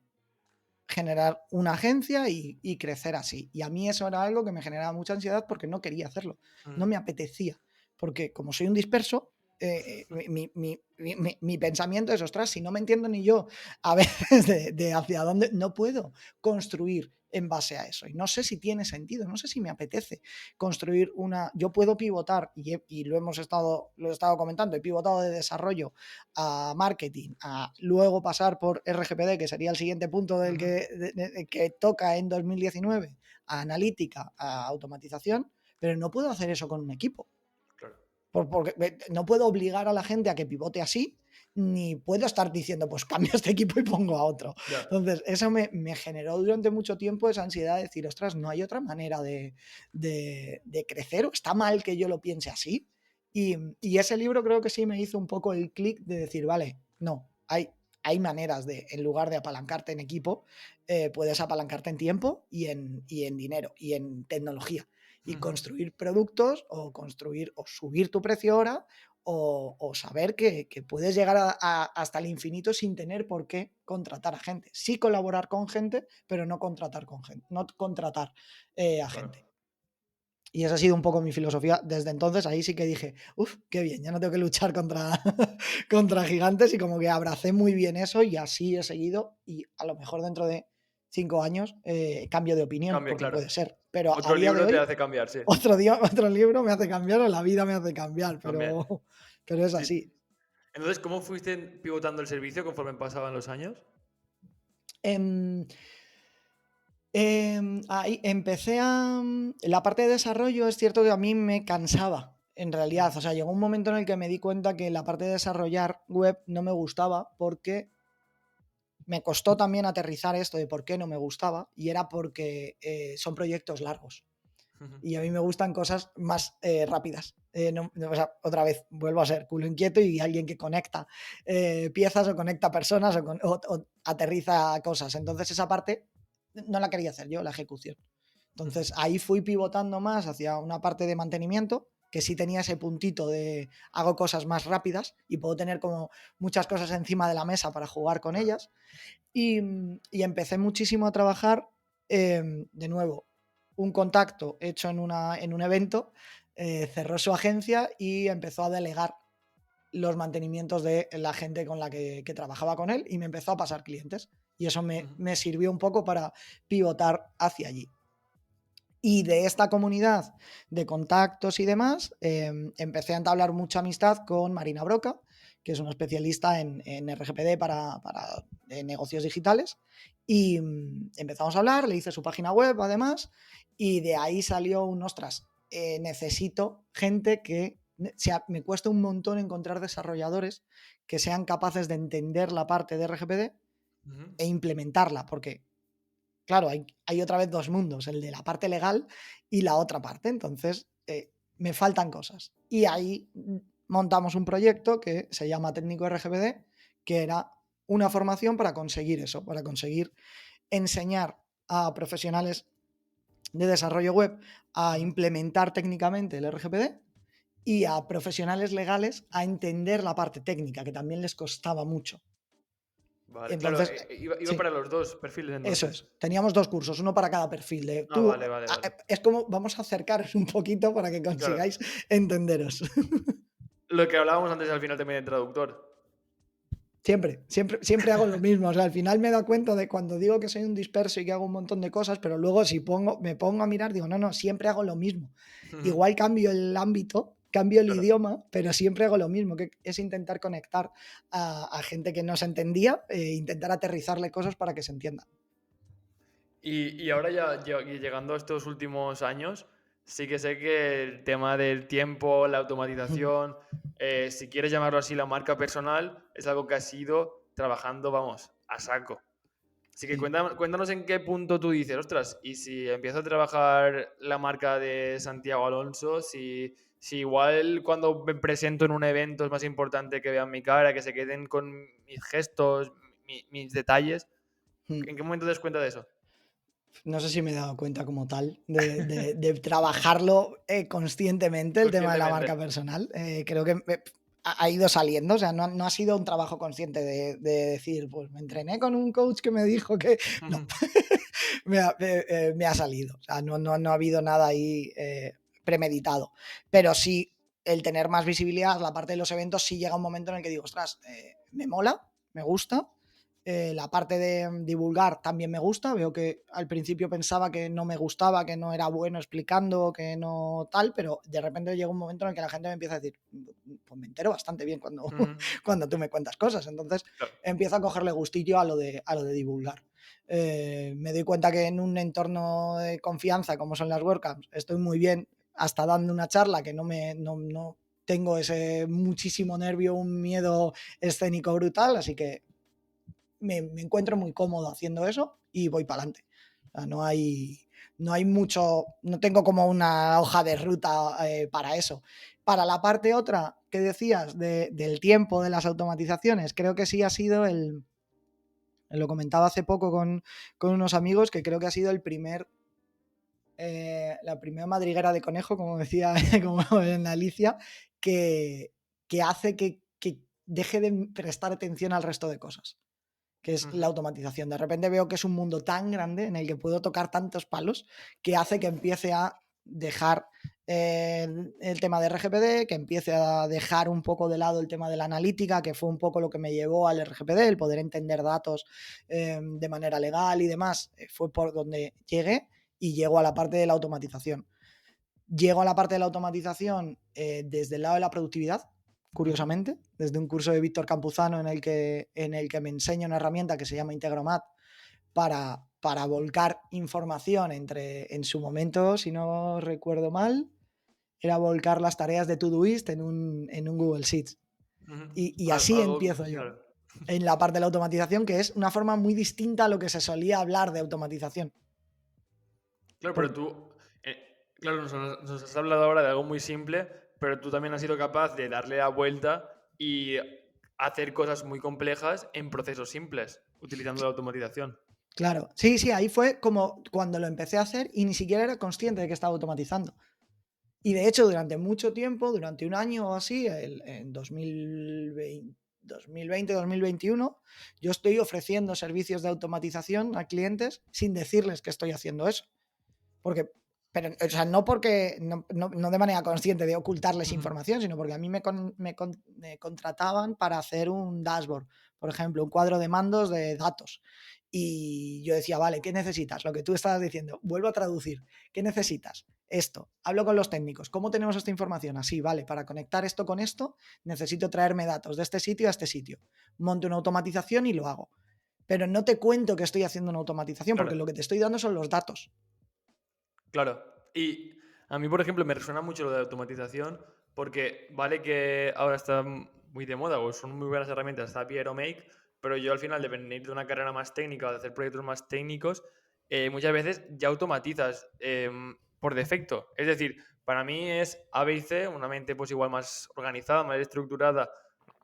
generar una agencia y crecer así. Y a mí eso era algo que me generaba mucha ansiedad porque no quería hacerlo, no Ujú. me apetecía, porque como soy un disperso, mi pensamiento es, ostras, si no me entiendo ni yo a veces de hacia dónde, no puedo construir en base a eso. Y no sé si tiene sentido, no sé si me apetece construir una... Yo puedo pivotar, y lo he estado comentando, he pivotado de desarrollo a marketing, a luego pasar por RGPD, que sería el siguiente punto Ujú. que toca en 2019, a analítica, a automatización, pero no puedo hacer eso con un equipo. Claro. Porque no puedo obligar a la gente a que pivote así, ni puedo estar diciendo, pues cambio este equipo y pongo a otro. Ya. Entonces, eso me generó durante mucho tiempo esa ansiedad de decir, ostras, no hay otra manera de crecer, o está mal que yo lo piense así. Y ese libro creo que sí me hizo un poco el clic de decir, vale, no, hay maneras de, en lugar de apalancarte en equipo, puedes apalancarte en tiempo y en dinero y en tecnología y Ujú. construir productos o construir o subir tu precio ahora o saber que puedes llegar hasta el infinito sin tener por qué contratar a gente. Sí colaborar con gente, pero no contratar con gente, no contratar a Claro. gente. Y esa ha sido un poco mi filosofía. Desde entonces ahí sí que dije, uff, qué bien, ya no tengo que luchar contra, contra gigantes y como que abracé muy bien eso y así he seguido y a lo mejor dentro de 5 años cambio de opinión, Cambia, porque claro. puede ser. Pero a Otro día de libro te hoy hace cambiar, sí. otro día, otro libro me hace cambiar o la vida me hace cambiar, También. pero es Sí. así. Entonces, ¿cómo fuiste pivotando el servicio conforme pasaban los años? Em, ahí empecé la parte de desarrollo es cierto que a mí me cansaba, en realidad. Ujú. O sea, llegó un momento en el que me di cuenta que la parte de desarrollar web no me gustaba porque me costó también aterrizar esto de por qué no me gustaba y era porque son proyectos largos. Ujú. Y a mí me gustan cosas más rápidas. O sea, otra vez, vuelvo a ser culo inquieto y alguien que conecta piezas o conecta personas o aterriza cosas. Entonces esa parte no la quería hacer yo, la ejecución. Ujú. Entonces ahí fui pivotando más hacia una parte de mantenimiento que sí tenía ese puntito de hago cosas más rápidas y puedo tener como muchas cosas encima de la mesa para jugar con Claro. ellas. Y empecé muchísimo a trabajar, de nuevo, un contacto hecho en un evento, cerró su agencia y empezó a delegar los mantenimientos de la gente con la que trabajaba con él y me empezó a pasar clientes. Y eso Ujú. me sirvió un poco para pivotar hacia allí. Y de esta comunidad de contactos y demás, empecé a entablar mucha amistad con Marina Broca, que es una especialista en RGPD para negocios digitales. Y empezamos a hablar, le hice su página web además, y de ahí salió un, ostras, necesito gente que, o sea, me cuesta un montón encontrar desarrolladores que sean capaces de entender la parte de RGPD e implementarla, porque claro, hay otra vez dos mundos, el de la parte legal y la otra parte. Entonces, me faltan cosas. Y ahí montamos un proyecto que se llama Técnico RGPD, que era una formación para conseguir eso, para conseguir enseñar a profesionales de desarrollo web a implementar técnicamente el RGPD y a profesionales legales a entender la parte técnica, que también les costaba mucho. Vale, claro, Entonces, iba sí. para los dos perfiles Eso entonces. es. Teníamos dos cursos, uno para cada perfil. Ah, vale, vale, vale. Es como vamos a acercaros un poquito para que Claro. consigáis entenderos. Lo que hablábamos antes al final también de traductor. Siempre hago lo mismo. O sea, al final me he dado cuenta de cuando digo que soy un disperso y que hago un montón de cosas, pero luego si me pongo a mirar, digo, no, siempre hago lo mismo. Igual cambio el ámbito, cambio el Claro. idioma, pero siempre hago lo mismo, que es intentar conectar a gente que no se entendía, intentar aterrizarle cosas para que se entienda. Y ahora ya llegando a estos últimos años, sí que sé que el tema del tiempo, la automatización, si quieres llamarlo así, la marca personal, es algo que has ido trabajando, vamos, a saco. Así que Sí. cuéntanos en qué punto tú dices, ostras, y si empiezo a trabajar la marca de Santiago Alonso, si igual cuando me presento en un evento es más importante que vean mi cara, que se queden con mis gestos, mis detalles, ¿en qué momento te das cuenta de eso? No sé si me he dado cuenta como tal de trabajarlo conscientemente, el tema de la Conscientemente. marca personal. Creo que ha ido saliendo, o sea, no ha sido un trabajo consciente de decir, pues me entrené con un coach que me dijo que... No, me ha salido, o sea, no ha habido nada ahí premeditado, pero sí el tener más visibilidad, la parte de los eventos, sí llega un momento en el que digo, ostras, me mola, me gusta. La parte de divulgar también me gusta. Veo que al principio pensaba que no me gustaba, que no era bueno explicando, que no tal, pero de repente llega un momento en el que la gente me empieza a decir, pues me entero bastante bien cuando, cuando tú me cuentas cosas. Entonces Claro. empiezo a cogerle gustillo a lo de divulgar. Me doy cuenta que en un entorno de confianza como son las WordCamps estoy muy bien hasta dando una charla que no tengo ese muchísimo nervio, un miedo escénico brutal, así que me encuentro muy cómodo haciendo eso y voy para adelante. O sea, no hay mucho, no tengo como una hoja de ruta para eso. Para la parte otra que decías del tiempo de las automatizaciones, creo que sí ha sido lo comentaba hace poco con unos amigos, que creo que ha sido la primera madriguera de conejo, como decía como en Alicia, que hace que deje de prestar atención al resto de cosas, que es la automatización. De repente veo que es un mundo tan grande en el que puedo tocar tantos palos que hace que empiece a dejar el tema de RGPD, que empiece a dejar un poco de lado el tema de la analítica, que fue un poco lo que me llevó al RGPD, el poder entender datos de manera legal y demás, fue por donde llegué y llego a la parte de la automatización. Llego a la parte de la automatización desde el lado de la productividad, curiosamente, desde un curso de Víctor Campuzano en el que me enseña una herramienta que se llama Integromat para volcar información en su momento, si no recuerdo mal, era volcar las tareas de Todoist en un Google Sheets. Y así empiezo yo Claro. en la parte de la automatización, que es una forma muy distinta a lo que se solía hablar de automatización. Claro, Por, pero tú, claro, nos has hablado ahora de algo muy simple, pero tú también has sido capaz de darle la vuelta y hacer cosas muy complejas en procesos simples, utilizando la automatización. claro, sí, ahí fue como cuando lo empecé a hacer y ni siquiera era consciente de que estaba automatizando. Y de hecho, durante mucho tiempo, durante un año o así, en 2020-2021, yo estoy ofreciendo servicios de automatización a clientes sin decirles que estoy haciendo eso. Porque, pero, o sea, no porque, no de manera consciente de ocultarles información, sino porque a mí me contrataban para hacer un dashboard, por ejemplo, un cuadro de mandos de datos. Y yo decía, vale, ¿qué necesitas? Lo que tú estabas diciendo, vuelvo a traducir. ¿Qué necesitas? esto, hablo con los técnicos, ¿cómo tenemos esta información? Así, vale, para conectar esto con esto, necesito traerme datos de este sitio a este sitio. Monto una automatización y lo hago. Pero no te cuento que estoy haciendo una automatización, porque Claro, lo que te estoy dando son los datos. claro. Y a mí, por ejemplo, me resuena mucho lo de automatización porque vale que ahora está muy de moda o son muy buenas herramientas, Zapier o Make, pero yo al final de venir de una carrera más técnica o de hacer proyectos más técnicos, muchas veces ya automatizas por defecto. Es decir, para mí es A, B y C, una mente pues igual más organizada, más estructurada,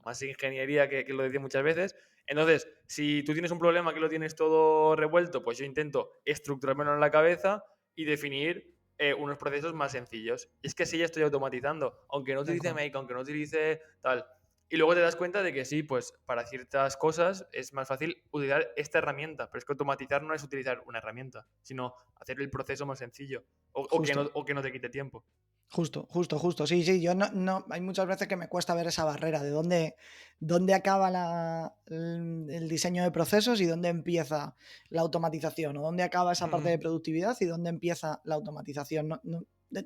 más ingeniería que lo decía muchas veces. Entonces, si tú tienes un problema que lo tienes todo revuelto, pues yo intento estructurármelo en la cabeza y definir unos procesos más sencillos. Y es que así ya estoy automatizando, aunque no Tal utilice cual. Make, aunque no utilice tal. Y luego te das cuenta de que sí, pues para ciertas cosas es más fácil utilizar esta herramienta, pero es que automatizar no es utilizar una herramienta, sino hacer el proceso más sencillo Justo. o que no te quite tiempo. Justo, justo, justo. Sí, sí, yo no, hay muchas veces que me cuesta ver esa barrera de dónde acaba el diseño de procesos y dónde empieza la automatización, o dónde acaba esa parte de productividad y dónde empieza la automatización.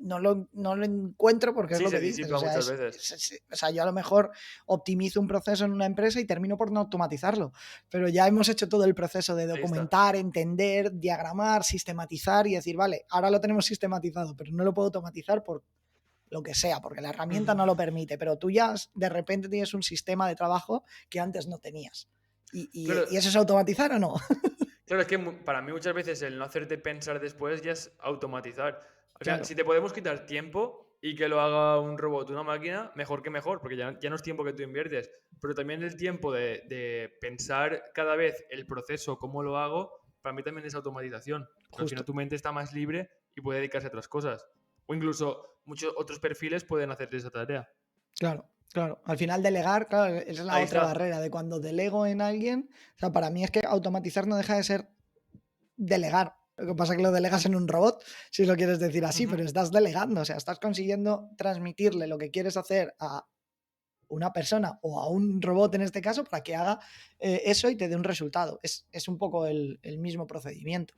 No lo encuentro porque es Sí, lo se que dices. O disipa sea, muchas veces. o sea, yo a lo mejor optimizo un proceso en una empresa y termino por no automatizarlo, pero ya hemos hecho todo el proceso de Ahí está. documentar, entender, diagramar, sistematizar y decir, vale, ahora lo tenemos sistematizado, pero no lo puedo automatizar por lo que sea, porque la herramienta no lo permite, pero tú ya de repente tienes un sistema de trabajo que antes no tenías. Claro, ¿Y eso es automatizar o no? claro, es que para mí muchas veces el no hacerte pensar después ya es automatizar. Al final, Claro, si te podemos quitar tiempo y que lo haga un robot o una máquina, mejor, porque ya no es tiempo que tú inviertes, pero también el tiempo de pensar cada vez el proceso, cómo lo hago, para mí también es automatización, porque al final justo. tu mente está más libre y puede dedicarse a otras cosas. O incluso muchos otros perfiles pueden hacer esa tarea. Claro, claro. Al final delegar, claro, esa es la Ahí otra está. barrera de cuando delego en alguien. O sea, para mí es que automatizar no deja de ser delegar. Lo que pasa es que lo delegas en un robot, si lo quieres decir así, Ujú. pero estás delegando, o sea, estás consiguiendo transmitirle lo que quieres hacer a una persona o a un robot en este caso para que haga eso y te dé un resultado. Es un poco el mismo procedimiento.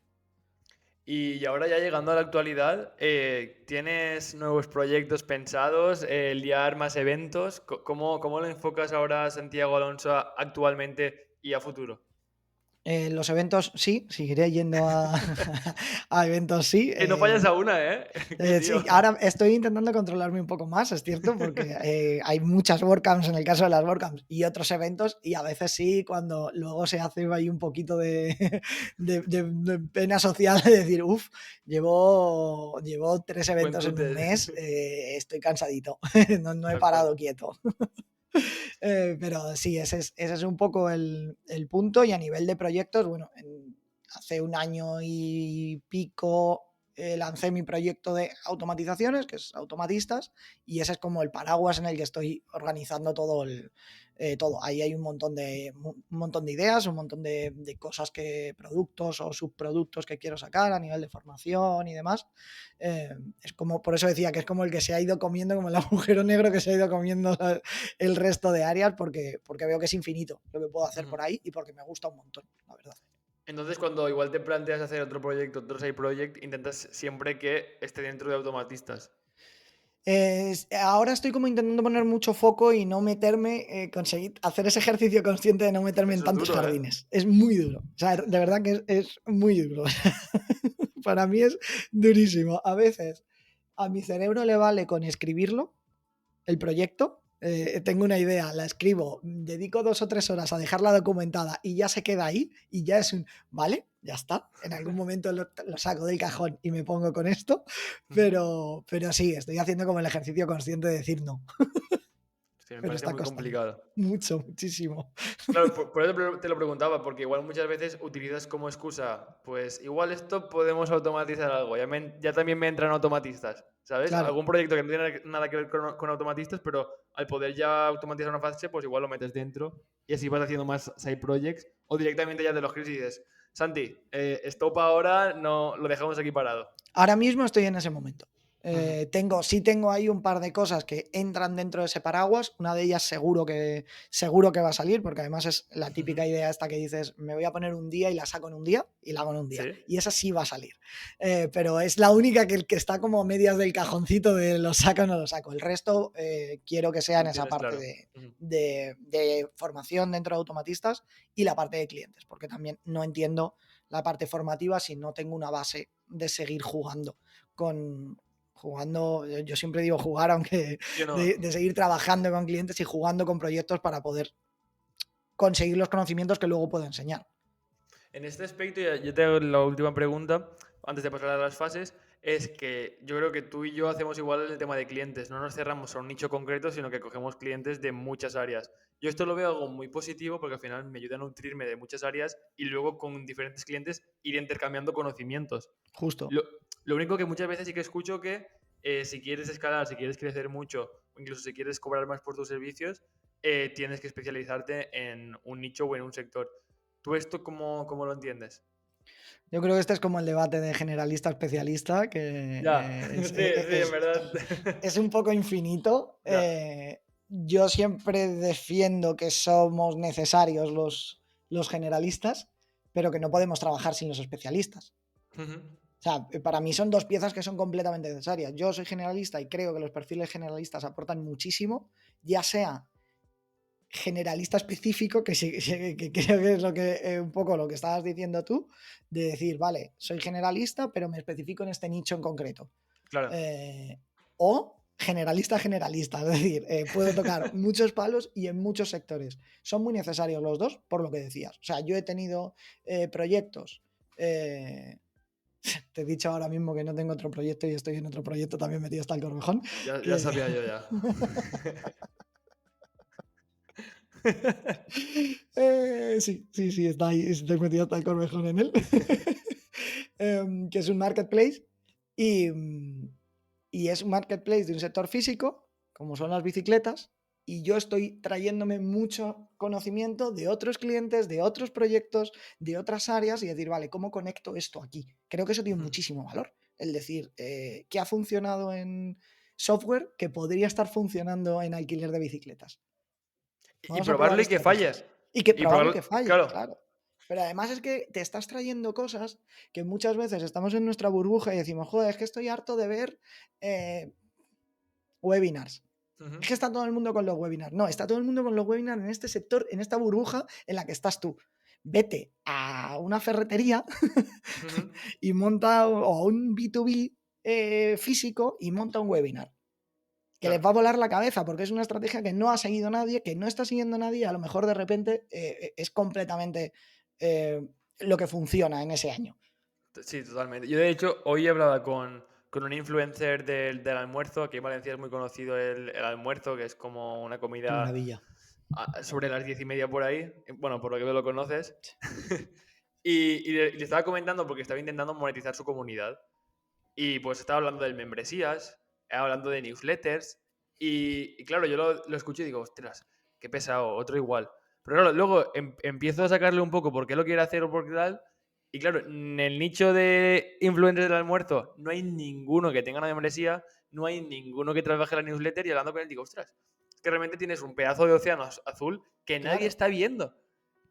Y ahora ya llegando a la actualidad, ¿tienes nuevos proyectos pensados, liar más eventos? ¿Cómo lo enfocas ahora Santiago Alonso actualmente y a futuro? Los eventos sí, seguiré yendo a, a eventos sí. Que no fallas a una, ¿eh? ¡Qué tío! Sí, ahora estoy intentando controlarme un poco más, es cierto, porque hay muchas WordCamps en el caso de las WordCamps y otros eventos, y a veces sí, cuando luego se hace ahí un poquito de, de pena social, de decir, uff, llevo 3 eventos en un Cuentutes. mes, estoy cansadito, no he Tal cual. parado quieto. Pero sí, ese es un poco el punto, y a nivel de proyectos, bueno, hace un año y pico lancé mi proyecto de automatizaciones, que es Automatistas, y ese es como el paraguas en el que estoy organizando todo. Ahí hay un montón de ideas, un montón de cosas, productos o subproductos que quiero sacar a nivel de formación y demás. Eh, es como, por eso decía que es como el que se ha ido comiendo, como el agujero negro que se ha ido comiendo el resto de áreas, porque veo que es infinito lo que puedo hacer Ujú. por ahí y porque me gusta un montón, la verdad. Entonces, cuando igual te planteas hacer otro proyecto, otro side project, intentas siempre que esté dentro de automatistas. Ahora estoy como intentando poner mucho foco y no meterme, conseguir hacer ese ejercicio consciente de no meterme en Eso es tantos duro, ¿eh? jardines. Es muy duro. O sea, de verdad que es muy duro. Para mí es durísimo. A veces a mi cerebro le vale con escribirlo, el proyecto. Tengo una idea, la escribo, dedico 2 o 3 horas a dejarla documentada y ya se queda ahí y ya es vale, ya está. En algún momento lo saco del cajón y me pongo con esto, Ujú. pero sí, estoy haciendo como el ejercicio consciente de decir no, Sí, me pero parece está muy costando. complicado. Mucho, muchísimo. Claro, por eso te lo preguntaba, porque igual muchas veces utilizas como excusa, pues igual esto podemos automatizar algo. Ya también me entran automatistas, ¿sabes? Claro, Algún proyecto que no tiene nada que ver con automatistas, pero al poder ya automatizar una fase, pues igual lo metes dentro y así vas haciendo más side projects o directamente ya te lo escribes y dices, Santi, stop ahora, no lo dejamos aquí parado. ahora mismo estoy en ese momento. Ujú. Sí tengo ahí un par de cosas que entran dentro de ese paraguas. Una de ellas seguro que va a salir, porque además es la típica Ujú. idea esta que dices, me voy a poner un día y la saco en un día y la hago en un día. Sí, Y esa sí va a salir. Pero es la única que está como a medias del cajoncito de lo saco o no lo saco. El resto quiero que sea en lo esa tienes parte claro. Ujú. de formación dentro de automatistas y la parte de clientes, porque también no entiendo la parte formativa si no tengo una base de seguir yo siempre digo jugar, aunque Sí o no. de seguir trabajando con clientes y jugando con proyectos para poder conseguir los conocimientos que luego puedo enseñar. En este aspecto, yo te hago la última pregunta, antes de pasar a las fases, es que yo creo que tú y yo hacemos igual en el tema de clientes, no nos cerramos a un nicho concreto, sino que cogemos clientes de muchas áreas. Yo esto lo veo algo muy positivo porque al final me ayuda a nutrirme de muchas áreas y luego con diferentes clientes ir intercambiando conocimientos. Justo. Lo, lo único que muchas veces sí que escucho que si quieres escalar, si quieres crecer mucho, o incluso si quieres cobrar más por tus servicios, tienes que especializarte en un nicho o en un sector. ¿Tú esto cómo lo entiendes? Yo creo que este es como el debate de generalista-especialista, que Ya, sí, en verdad. es un poco infinito. Ya. Yo siempre defiendo que somos necesarios los generalistas, pero que no podemos trabajar sin los especialistas. Ujú. O sea, para mí son dos piezas que son completamente necesarias. Yo soy generalista y creo que los perfiles generalistas aportan muchísimo, ya sea generalista específico, que creo que es lo que un poco lo que estabas diciendo tú, de decir, vale, soy generalista, pero me especifico en este nicho en concreto. Claro. Eh, o generalista generalista, es decir, puedo tocar muchos palos y en muchos sectores. Son muy necesarios los dos, por lo que decías. O sea, yo he tenido proyectos. Te he dicho ahora mismo que no tengo otro proyecto y estoy en otro proyecto también metido hasta el corvejón. Ya Que... sabía yo ya. sí, está ahí, estoy metido hasta el corvejón en él. Que es un marketplace y, y es un marketplace de un sector físico, como son las bicicletas, y yo estoy trayéndome mucho conocimiento de otros clientes, de otros proyectos, de otras áreas y decir, vale, ¿cómo conecto esto aquí? Creo que eso tiene muchísimo valor. El decir, ¿qué ha funcionado en software que podría estar funcionando en alquiler de bicicletas? Y Vamos a probar probarlo y que falle. estrategias. Y que Y probarlo y probarlo, que falle, claro. claro. Pero además es que te estás trayendo cosas que muchas veces estamos en nuestra burbuja y decimos, joder, es que estoy harto de ver eh, webinars. Ujú, Es que está todo el mundo con los webinars. No, está todo el mundo con los webinars en este sector, en esta burbuja en la que estás tú. Vete a una ferretería ujú. y monta, o a un B2B físico y monta un webinar. Que les Claro. va a volar la cabeza porque es una estrategia que no ha seguido nadie, que no está siguiendo nadie y a lo mejor de repente es completamente lo que funciona en ese año. Sí, totalmente. Yo, de hecho, hoy he hablado con un influencer del almuerzo. Aquí en Valencia es muy conocido el almuerzo, que es como una Qué comida maravilla. sobre las 10:30 por ahí. Bueno, por lo que lo conoces. Y le estaba comentando porque estaba intentando monetizar su comunidad. Y pues estaba hablando de membresías, hablando de newsletters. Y claro, yo lo escucho y digo, ostras, qué pesado, otro igual. Pero claro, luego empiezo a sacarle un poco por qué lo quiere hacer o por qué tal. Y claro, en el nicho de influencers del almuerzo no hay ninguno que tenga una membresía, no hay ninguno que trabaje la newsletter y hablando con él digo, ostras, es que realmente tienes un pedazo de océano azul que nadie Claro, está viendo.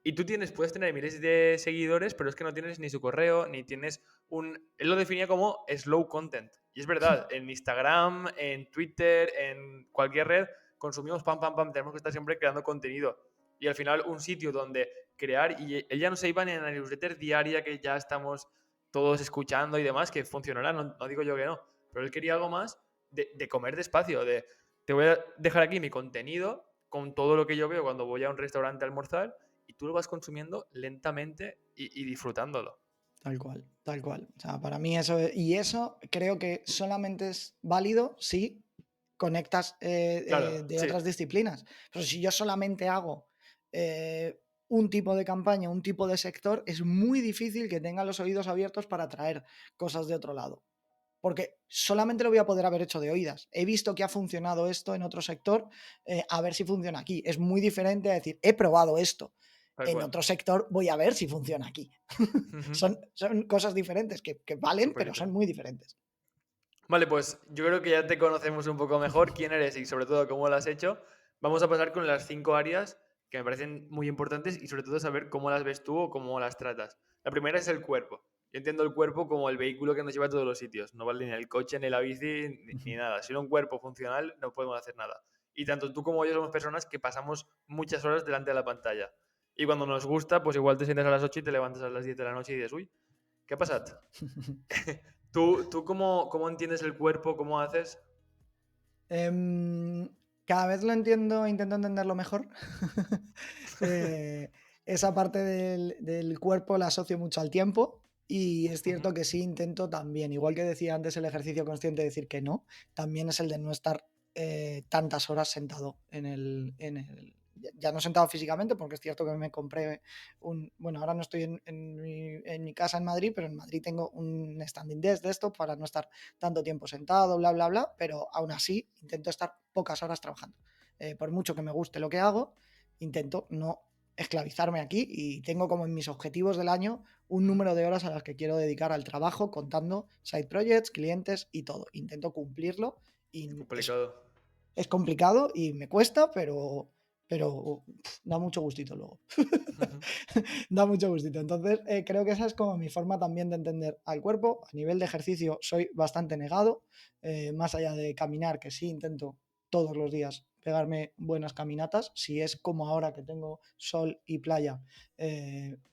Y tú puedes tener miles de seguidores, pero es que no tienes ni su correo, ni tienes un... Él lo definía como slow content. Y es verdad, en Instagram, en Twitter, en cualquier red, consumimos pam, pam, pam, tenemos que estar siempre creando contenido. Y al final un sitio donde crear, y él ya no se iba ni en la newsletter diaria que ya estamos todos escuchando y demás, que funcionará, no digo yo que no, pero él quería algo más de comer despacio, de te voy a dejar aquí mi contenido con todo lo que yo veo cuando voy a un restaurante a almorzar y tú lo vas consumiendo lentamente y disfrutándolo. tal cual, tal cual. O sea, para mí y eso creo que solamente es válido si conectas Claro, de sí, otras disciplinas. Pero si yo solamente hago un tipo de campaña, un tipo de sector, es muy difícil que tenga los oídos abiertos para traer cosas de otro lado. Porque solamente lo voy a poder haber hecho de oídas. He visto que ha funcionado esto en otro sector, a ver si funciona aquí. Es muy diferente a decir, he probado esto. tal En cual. otro sector voy a ver si funciona aquí. Ujú. son cosas diferentes que valen, Súper pero son diferente. muy diferentes. Vale, pues yo creo que ya te conocemos un poco mejor quién eres y sobre todo cómo lo has hecho. Vamos a pasar con las 5 áreas que me parecen muy importantes y sobre todo saber cómo las ves tú o cómo las tratas. La primera es el cuerpo. Yo entiendo el cuerpo como el vehículo que nos lleva a todos los sitios. No vale ni el coche, ni la bici, ni nada. Sin un cuerpo funcional no podemos hacer nada. Y tanto tú como yo somos personas que pasamos muchas horas delante de la pantalla. Y cuando nos gusta, pues igual te sientas a las 8 y te levantas a las 10 de la noche y dices, uy, ¿qué ha pasado? ¿Tú cómo entiendes el cuerpo? ¿Cómo haces? Em, Cada vez lo entiendo, intento entenderlo mejor. Eh, Esa parte del cuerpo la asocio mucho al tiempo y es Ujú. cierto que sí intento también, igual que decía antes el ejercicio consciente de decir que no, también es el de no estar tantas horas sentado ya no sentado físicamente, porque es cierto que me compré bueno, ahora no estoy en mi casa en Madrid, pero en Madrid tengo un standing desk de esto para no estar tanto tiempo sentado, bla, bla, bla, pero aún así intento estar pocas horas trabajando. Por mucho que me guste lo que hago, intento no esclavizarme aquí y tengo como en mis objetivos del año un Ujú. número de horas a las que quiero dedicar al trabajo, contando side projects, clientes y todo. Intento cumplirlo Es y complicado. es complicado y me cuesta, pero da mucho gustito luego. Ujú. Da mucho gustito. Entonces, creo que esa es como mi forma también de entender al cuerpo. A nivel de ejercicio soy bastante negado, más allá de caminar, que sí intento todos los días pegarme buenas caminatas. Si es como ahora que tengo sol y playa,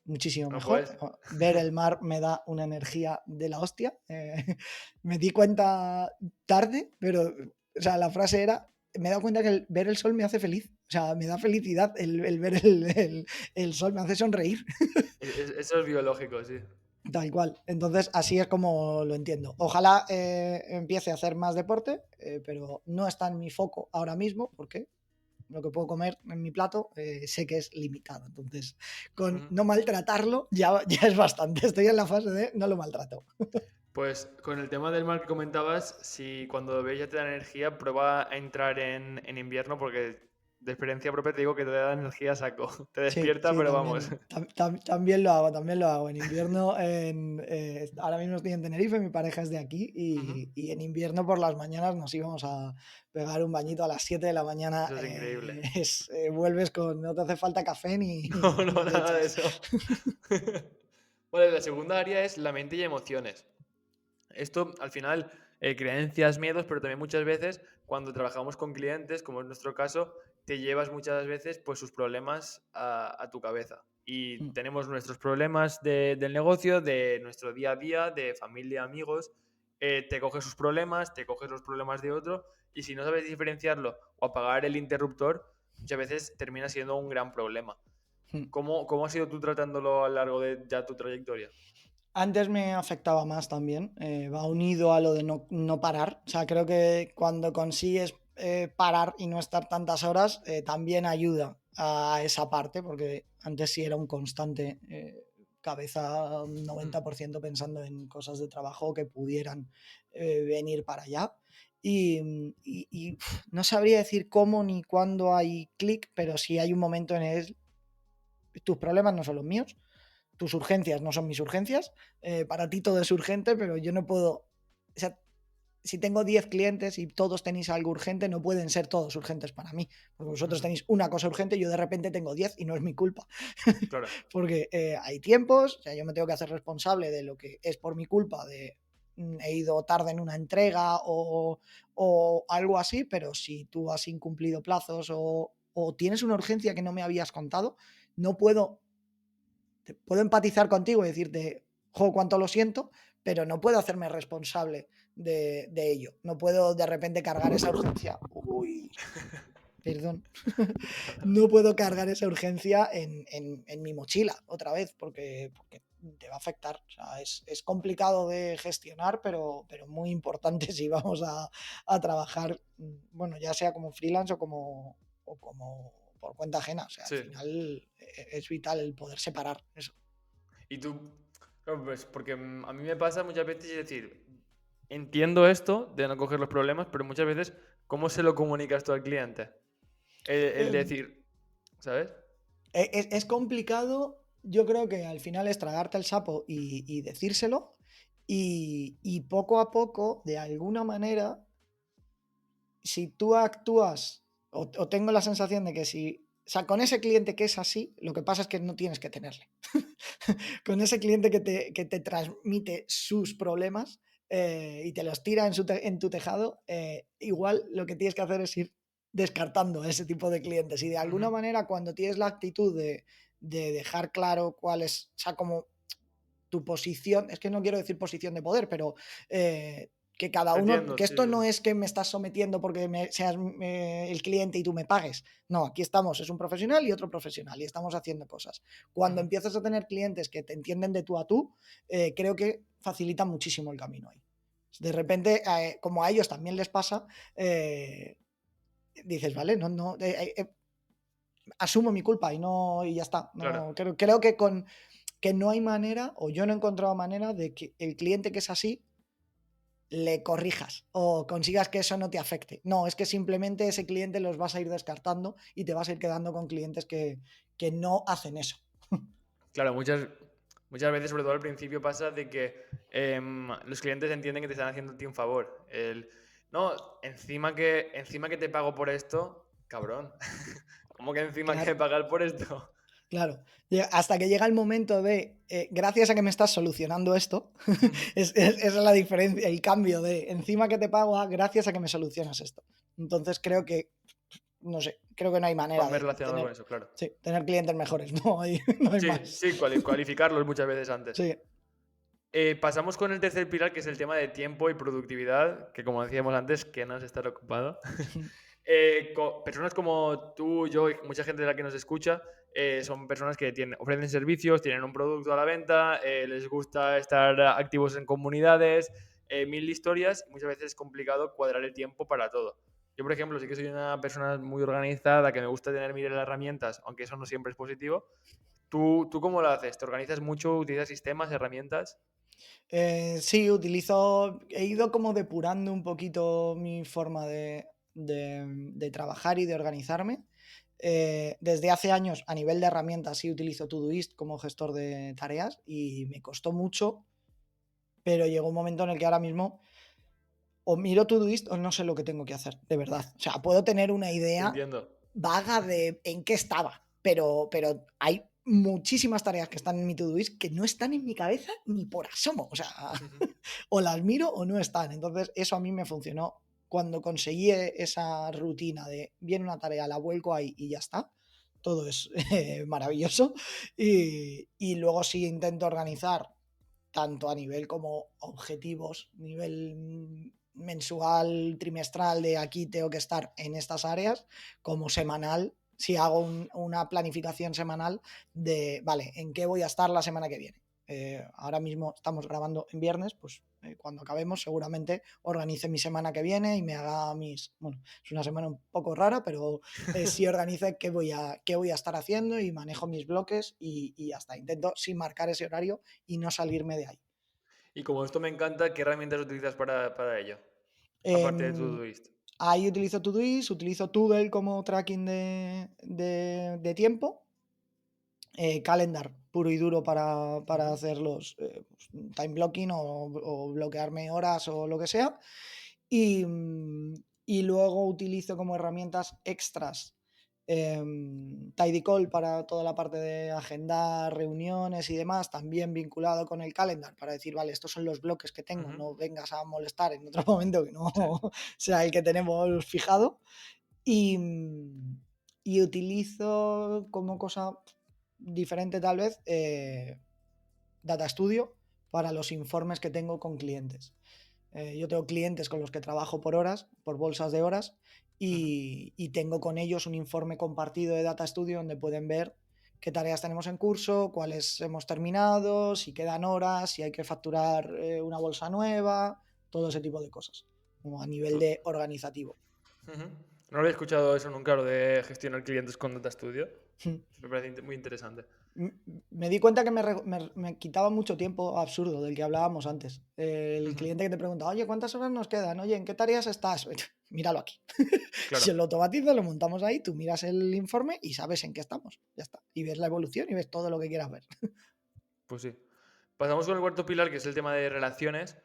muchísimo No mejor. puedes. Ver el mar me da una energía de la hostia. Me di cuenta tarde, pero o sea, la frase era, me he dado cuenta que ver el sol me hace feliz. O sea, me da felicidad el ver el sol, me hace sonreír. Eso es biológico, sí. Tal cual. Entonces, así es como lo entiendo. Ojalá empiece a hacer más deporte, pero no está en mi foco ahora mismo, porque lo que puedo comer en mi plato sé que es limitado. Entonces, con Ujú. no maltratarlo ya es bastante. Estoy en la fase de no lo maltrato. Pues con el tema del mar que comentabas, si cuando ves ya te da energía, prueba a entrar en invierno porque de experiencia propia te digo que te da energía a saco. Te Sí, despierta, sí, pero vamos. también lo hago, también lo hago. En invierno, ahora mismo estoy en Tenerife, mi pareja es de aquí, Ujú. y en invierno por las mañanas nos íbamos a pegar un bañito a las 7 de la mañana. Eso es increíble. Vuelves con, no te hace falta café No, no, ni nada de leches. eso. Vale, la segunda área es la mente y emociones. Esto, al final, creencias, miedos, pero también muchas veces cuando trabajamos con clientes, como es nuestro caso, te llevas muchas veces pues sus problemas a tu cabeza. Y Mm, tenemos nuestros problemas del negocio, de nuestro día a día, de familia, amigos. Te coges sus problemas, te coges los problemas de otro, y si no sabes diferenciarlo o apagar el interruptor, muchas veces termina siendo un gran problema. mm. ¿Cómo has ido tú tratándolo a lo largo de ya tu trayectoria? Antes me afectaba más también, va unido a lo de no parar. O sea, creo que cuando consigues parar y no estar tantas horas, también ayuda a esa parte, porque antes sí era un constante cabeza un Hmm. 90% pensando en cosas de trabajo que pudieran venir para allá. No sabría decir cómo ni cuándo hay clic, pero sí hay un momento en el tus problemas no son los míos, tus urgencias no son mis urgencias, para ti todo es urgente, pero yo no puedo, o sea, si tengo 10 clientes y todos tenéis algo urgente, no pueden ser todos urgentes para mí, porque vosotros Ujú. tenéis una cosa urgente y yo de repente tengo 10 y no es mi culpa, Claro. porque hay tiempos, o sea, yo me tengo que hacer responsable de lo que es por mi culpa, de he ido tarde en una entrega o algo así, pero si tú has incumplido plazos o tienes una urgencia que no me habías contado, no puedo puedo empatizar contigo y decirte, jo, cuánto lo siento, pero no puedo hacerme responsable de ello. No puedo de repente cargar esa urgencia. Uy, perdón. No puedo cargar esa urgencia en mi mochila otra vez porque te va a afectar. O sea, es complicado de gestionar, pero muy importante si vamos a trabajar, bueno, ya sea como freelance o como por cuenta ajena. O sea, al Sí. final es vital el poder separar eso. Y tú, claro, pues porque a mí me pasa muchas veces es decir, entiendo esto de no coger los problemas, pero muchas veces, ¿cómo se lo comunicas tú al cliente? El Em, decir, ¿sabes? es complicado, yo creo que al final es tragarte el sapo y decírselo. Y poco a poco, de alguna manera, si tú actúas, o tengo la sensación de que si, o sea, con ese cliente que es así, lo que pasa es que no tienes que tenerle. Con ese cliente que te transmite sus problemas y te los tira en tu tejado, igual lo que tienes que hacer es ir descartando a ese tipo de clientes. Y de alguna Ujú. manera, cuando tienes la actitud de dejar claro cuál es, o sea, como tu posición, es que no quiero decir posición de poder, pero que cada Te uno, entiendo, que sí, esto sí. no es que me estás sometiendo porque seas el cliente y tú me pagues. No, aquí estamos, es un profesional y otro profesional y estamos haciendo cosas. Cuando Ujú. empiezas a tener clientes que te entienden de tú a tú, creo que facilita muchísimo el camino ahí. De repente, como a ellos también les pasa, dices, vale, no, no, asumo mi culpa y no, y ya está. Claro. No, creo que no hay manera, o yo no he encontrado manera de que el cliente que es así le corrijas o consigas que eso no te afecte. No, es que simplemente ese cliente los vas a ir descartando y te vas a ir quedando con clientes que no hacen eso. Claro, muchas veces, sobre todo al principio, pasa de que los clientes entienden que te están haciendo a ti un favor. No, encima que te pago por esto, cabrón. ¿Cómo que encima que Claro, pagar por esto? claro. Hasta que llega el momento de, gracias a que me estás solucionando esto, esa es la diferencia, el cambio de encima que te pago a gracias a que me solucionas esto. Entonces creo que, no sé, creo que no hay Va manera muy de relacionado con tener, eso, claro. sí, tener clientes mejores, no hay, no hay Sí, más. sí, cualificarlos muchas veces antes. Sí. Pasamos con el tercer pilar, que es el tema de tiempo y productividad, que como decíamos antes, que no es estar ocupado. Personas como tú, yo y mucha gente de la que nos escucha son personas que ofrecen servicios, tienen un producto a la venta, les gusta estar activos en comunidades, mil historias, y muchas veces es complicado cuadrar el tiempo para todo. Yo, por ejemplo, sí que soy una persona muy organizada, que me gusta tener mil herramientas, aunque eso no siempre es positivo. ¿Tú cómo lo haces? ¿Te organizas mucho? ¿Utilizas sistemas, herramientas? Sí, he ido como depurando un poquito mi forma de trabajar y de organizarme. Desde hace años, a nivel de herramientas, sí utilizo Todoist como gestor de tareas y me costó mucho, pero llegó un momento en el que ahora mismo o miro Todoist o no sé lo que tengo que hacer, de verdad. O sea, puedo tener una Te idea entiendo. vaga de en qué estaba, pero hay muchísimas tareas que están en mi Todoist que no están en mi cabeza ni por asomo. O sea, Ujú. o las miro o no están. Entonces, eso a mí me funcionó. Cuando conseguí esa rutina de viene una tarea, la vuelco ahí y ya está, todo es maravilloso. Y luego sí intento organizar tanto a nivel como objetivos, nivel mensual, trimestral, de aquí tengo que estar en estas áreas, como semanal, si hago una planificación semanal de, vale, ¿en qué voy a estar la semana que viene? Ahora mismo estamos grabando en viernes, pues cuando acabemos seguramente organice mi semana que viene y me haga bueno, es una semana un poco rara, pero sí organice qué voy a estar haciendo y manejo mis bloques y hasta intento sin marcar ese horario y no salirme de ahí. Y como esto me encanta, ¿qué herramientas utilizas para ello? Aparte de Em, Todoist. Ahí utilizo Todoist, utilizo Toggle como tracking de tiempo, Calendar puro y duro para Ujú, hacer los time blocking o bloquearme horas o lo que sea. Y, y luego utilizo como herramientas extras Tidycall para toda la parte de agendar reuniones y demás, también vinculado con el calendar para decir, vale, estos son los bloques que tengo, ujú. no vengas a molestar en otro momento que no Sí. sea el que tenemos fijado. Y, y utilizo como cosa diferente tal vez Data Studio para los informes que tengo con clientes. Yo tengo clientes con los que trabajo por horas, por bolsas de horas, Ujú. y tengo con ellos un informe compartido de Data Studio donde pueden ver qué tareas tenemos en curso, cuáles hemos terminado, si quedan horas, si hay que facturar una bolsa nueva, todo ese tipo de cosas, como a nivel Tú- de organizativo. Ujú. No había escuchado eso nunca, lo de gestionar clientes con Data Studio. Me parece muy interesante. Me di cuenta que me quitaba mucho tiempo absurdo del que hablábamos antes. El Ujú. cliente que te pregunta, oye, ¿cuántas horas nos quedan? Oye, ¿en qué tareas estás? Míralo aquí. Se Claro, lo automatiza, lo montamos ahí, tú miras el informe y sabes en qué estamos. Ya está. Y ves la evolución y ves todo lo que quieras ver. pues sí. Pasamos con el cuarto pilar, que es el tema de relaciones.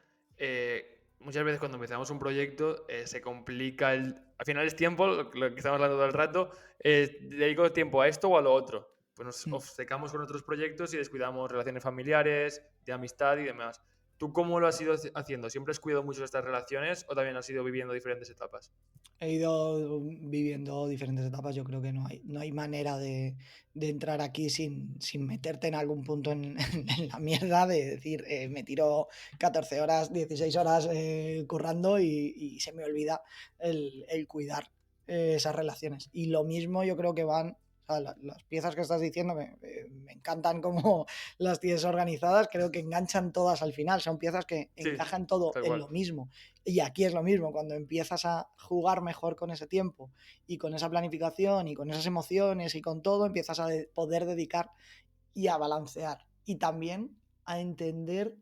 Muchas veces cuando empezamos un proyecto se complica al final es tiempo, lo que estamos hablando todo el rato, dedico tiempo a esto o a lo otro. Pues nos Mm. obcecamos con otros proyectos y descuidamos relaciones familiares, de amistad y demás. ¿Tú cómo lo has ido haciendo? ¿Siempre has cuidado mucho de estas relaciones o también has ido viviendo diferentes etapas? He ido viviendo diferentes etapas. Yo creo que no hay manera de entrar aquí sin meterte en algún punto en la mierda de decir, me tiro 14 horas, 16 horas currando y se me olvida el cuidar esas relaciones. Y lo mismo yo creo que van, o sea, las piezas que estás diciendo me encantan como las tienes organizadas, creo que enganchan todas al final, son piezas que Sí, encajan todo tal en cual. lo mismo. Y aquí es lo mismo, cuando empiezas a jugar mejor con ese tiempo y con esa planificación y con esas emociones y con todo, empiezas a poder dedicar y a balancear. Y también a entender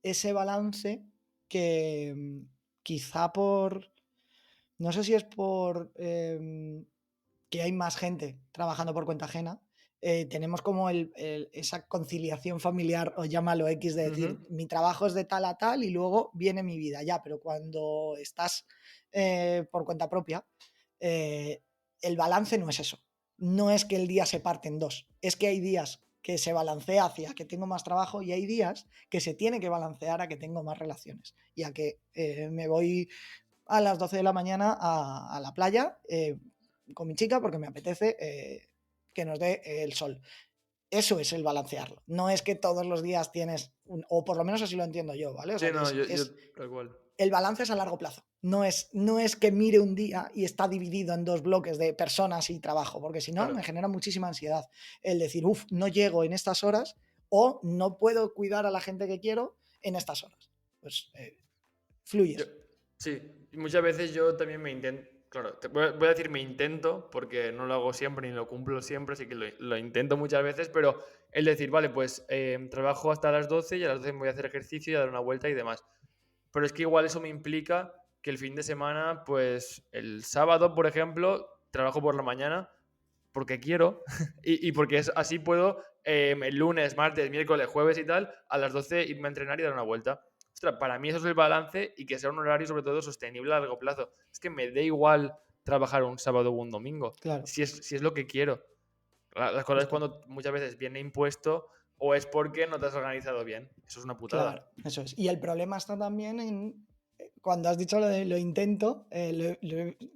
ese balance que quizá no sé si es por que hay más gente trabajando por cuenta ajena, tenemos como esa conciliación familiar, o llámalo X, de decir, Ujú. mi trabajo es de tal a tal y luego viene mi vida, ya, pero cuando estás por cuenta propia, eh, el balance no es eso. No es que el día se parte en dos, es que hay días que se balancea hacia que tengo más trabajo y hay días que se tiene que balancear a que tengo más relaciones y a que me voy a las 12 de la mañana a la playa con mi chica porque me apetece que nos dé el sol. Eso es el balancearlo. No es que todos los días tienes, o por lo menos así lo entiendo yo, ¿vale? O sea, Sí, que no, yo es tal cual. el balance es a largo plazo. No es que mire un día y está dividido en dos bloques de personas y trabajo, porque si no Claro. me genera muchísima ansiedad el decir, uff, no llego en estas horas o no puedo cuidar a la gente que quiero en estas horas. Pues Yo, fluyes. sí, y muchas veces yo también me intento, claro, voy a decir me intento, porque no lo hago siempre ni lo cumplo siempre, así que lo intento muchas veces, pero el decir, vale, pues trabajo hasta las 12 y a las 12 me voy a hacer ejercicio y a dar una vuelta y demás. Pero es que igual eso me implica que el fin de semana, pues el sábado, por ejemplo, trabajo por la mañana porque quiero y porque así puedo el lunes, martes, miércoles, jueves y tal, a las 12 irme a entrenar y dar una vuelta. Ostras, para mí eso es el balance y que sea un horario sobre todo sostenible a largo plazo. Es que me da igual trabajar un sábado o un domingo, Claro, si es lo que quiero. Las cosas es justo. cuando muchas veces viene impuesto o es porque no te has organizado bien. Eso es una Claro, putada. eso es. Y el problema está también en cuando has dicho lo de lo intento,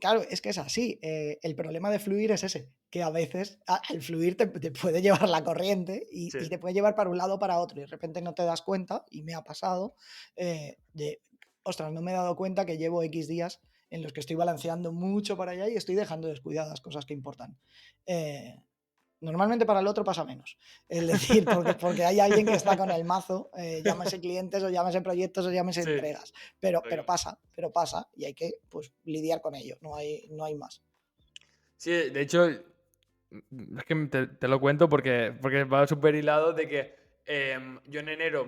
claro, es que es así. El problema de fluir es ese, que a veces al fluir te puede llevar la corriente Sí. y te puede llevar para un lado o para otro y de repente no te das cuenta, y me ha pasado, ostras, no me he dado cuenta que llevo X días en los que estoy balanceando mucho para allá y estoy dejando descuidadas cosas que importan. Eh, Normalmente para el otro pasa menos. Es decir, porque hay alguien que está con el mazo, llámese clientes o llámese proyectos o llámese Sí, entregas. Pero pasa y hay que pues, lidiar con ello, no hay más. sí, de hecho, es que te lo cuento porque va súper hilado de que yo en enero,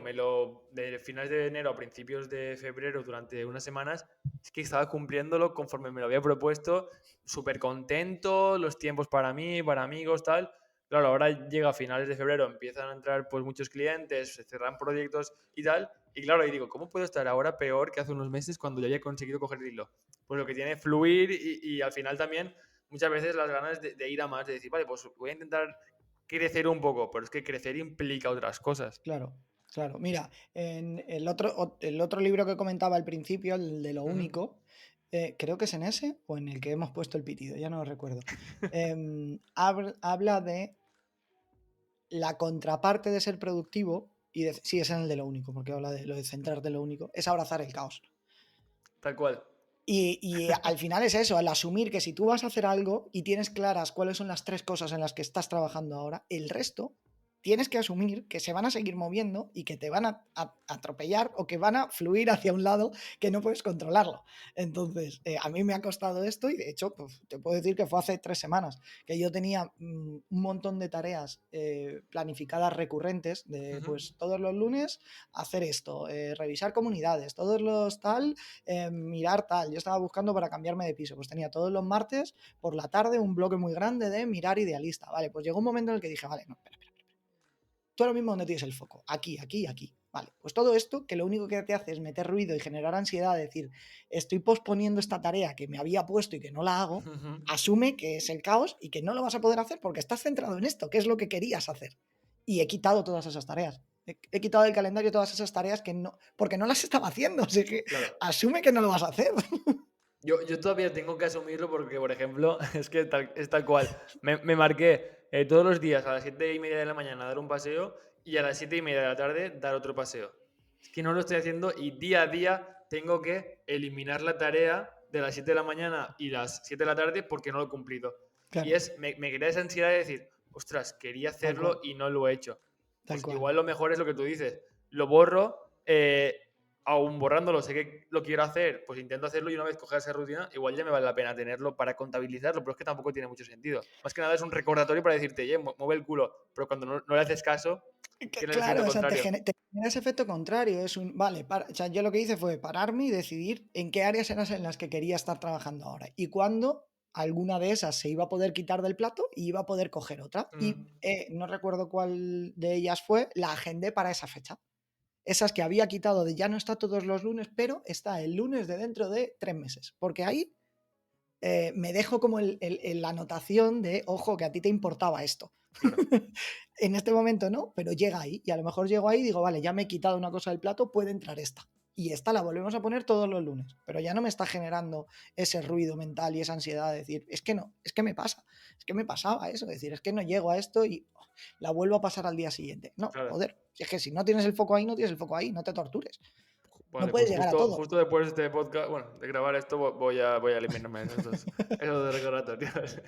de finales de enero a principios de febrero, durante unas semanas, es que estaba cumpliéndolo conforme me lo había propuesto, súper contento, los tiempos para mí, para amigos, tal. Claro, ahora llega a finales de febrero, empiezan a entrar pues muchos clientes, se cerran proyectos y tal. Y claro, y digo, ¿cómo puedo estar ahora peor que hace unos meses cuando ya había conseguido coger el hilo? Pues lo que tiene es fluir y al final también muchas veces las ganas de ir a más, de decir, vale, pues voy a intentar crecer un poco, pero es que crecer implica otras cosas. Claro, claro. Mira, en el otro libro que comentaba al principio, el de lo Ujú. único, creo que es en ese o en el que hemos puesto el pitido, ya no lo recuerdo. Habla de la contraparte de ser productivo, sí, es en el de lo único, porque habla de lo de centrarte en lo único, es abrazar el caos. Tal cual. Y al final es eso, al asumir que si tú vas a hacer algo y tienes claras cuáles son las tres cosas en las que estás trabajando ahora, el resto tienes que asumir que se van a seguir moviendo y que te van a atropellar o que van a fluir hacia un lado que no puedes controlarlo. Entonces, a mí me ha costado esto y de hecho, pues, te puedo decir que fue hace 3 semanas que yo tenía un montón de tareas planificadas recurrentes de Ujú. pues todos los lunes hacer esto, revisar comunidades, todos los tal, mirar tal. Yo estaba buscando para cambiarme de piso, pues tenía todos los martes por la tarde un bloque muy grande de mirar idealista. Vale, pues llegó un momento en el que dije, vale, no, espera. tú ahora mismo ¿dónde tienes el foco? Aquí, aquí, aquí. Vale, pues todo esto que lo único que te hace es meter ruido y generar ansiedad, decir, estoy posponiendo esta tarea que me había puesto y que no la hago, asume que es el caos y que no lo vas a poder hacer porque estás centrado en esto, que es lo que querías hacer. Y he quitado todas esas tareas. He quitado del calendario todas esas tareas que no, porque no las estaba haciendo. Así que Claro. asume que no lo vas a hacer. Yo todavía tengo que asumirlo porque, por ejemplo, es que es tal cual. Me marqué todos los días a las 7:30 de la mañana dar un paseo y a las 7:30 de la tarde dar otro paseo. Es que no lo estoy haciendo y día a día tengo que eliminar la tarea de las 7 de la mañana y las 7 de la tarde porque no lo he cumplido. Claro, Y me crea esa ansiedad de decir, ostras, quería tal cual, hacerlo y no lo he hecho. tal Pues cual. igual lo mejor es lo que tú dices. Lo borro, aún borrándolo, sé que lo quiero hacer, pues intento hacerlo y una vez coger esa rutina, igual ya me vale la pena tenerlo para contabilizarlo, pero es que tampoco tiene mucho sentido. Más que nada es un recordatorio para decirte, oye, mueve el culo, pero cuando no le haces caso, tiene el efecto Claro, o sea, contrario. te genera ese efecto contrario. Es un, vale, o sea, yo lo que hice fue pararme y decidir en qué áreas eran en las que quería estar trabajando ahora y cuándo alguna de esas se iba a poder quitar del plato y iba a poder coger otra. Y Mm, no recuerdo cuál de ellas fue, la agendé para esa fecha. Esas que había quitado de ya no está todos los lunes, pero está el lunes de dentro de 3 meses. Porque ahí me dejo como la anotación de, ojo, que a ti te importaba esto. claro, En este momento no, pero llega ahí. Y a lo mejor llego ahí y digo, vale, ya me he quitado una cosa del plato, puede entrar esta. Y esta la volvemos a poner todos los lunes. Pero ya no me está generando ese ruido mental y esa ansiedad de decir, es que no, es que me pasa. Es que me pasaba eso, decir, es que no llego a esto y la vuelvo a pasar al día siguiente. No, claro. joder, si es que si no tienes el foco ahí, no tienes el foco ahí, no te tortures. No Vale, puedes pues llegar a justo, todo. justo después de este podcast, bueno, de grabar esto, voy a eliminarme esos dos recordatorios.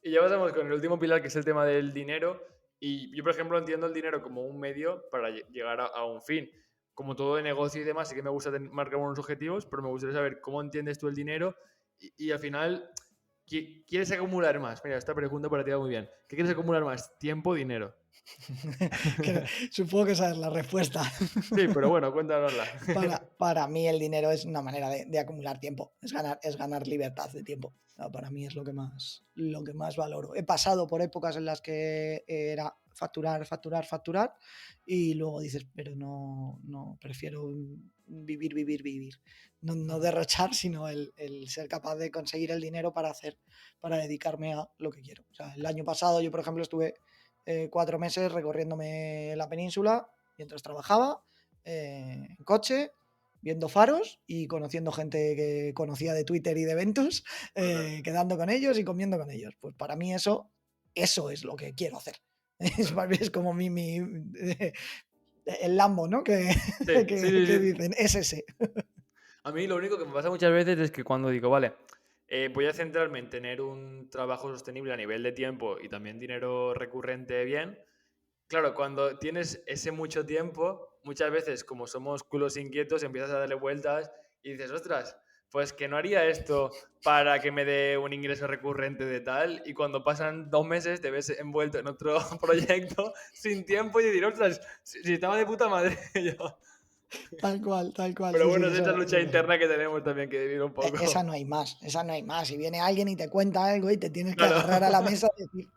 Y ya pasamos con el último pilar, que es el tema del dinero. Y yo, por ejemplo, entiendo el dinero como un medio para llegar a un fin. Como todo de negocio y demás, sí que me gusta marcar unos objetivos, pero me gustaría saber cómo entiendes tú el dinero y al final, ¿quieres acumular más? Mira, esta pregunta para ti va muy bien. ¿Qué quieres acumular más? ¿Tiempo o dinero? Supongo que esa es la respuesta. Sí, pero bueno, cuéntanosla. Para mí el dinero es una manera de acumular tiempo, es ganar libertad de tiempo. No, para mí es lo que más valoro. He pasado por épocas en las que era facturar, facturar, facturar y luego dices, pero no, no prefiero vivir, vivir, vivir. No, no derrochar, sino el ser capaz de conseguir el dinero para dedicarme a lo que quiero. O sea, el año pasado yo, por ejemplo, estuve 4 meses recorriéndome la península mientras trabajaba en coche, viendo faros y conociendo gente que conocía de Twitter y de eventos, Brutal. quedando con ellos y comiendo con ellos. Pues para mí eso es lo que quiero hacer. Claro. Es como el Lambo, ¿no? Que, Sí, sí, sí, que sí. dicen, es ese. A mí lo único que me pasa muchas veces es que cuando digo, vale, voy a centrarme en tener un trabajo sostenible a nivel de tiempo y también dinero recurrente bien, claro, cuando tienes ese mucho tiempo, muchas veces como somos culos inquietos, empiezas a darle vueltas y dices, ostras, pues que no haría esto para que me dé un ingreso recurrente de tal y cuando pasan 2 meses te ves envuelto en otro proyecto sin tiempo y decir, ostras, si estaba de puta madre yo. Tal cual, Pero sí, sí, bueno, es esta lucha eso pasa. interna que tenemos también que vivir un Esa poco. no hay más, esa no hay más. Si viene alguien y te cuenta algo y te tienes que Claro. agarrar a la mesa y decir,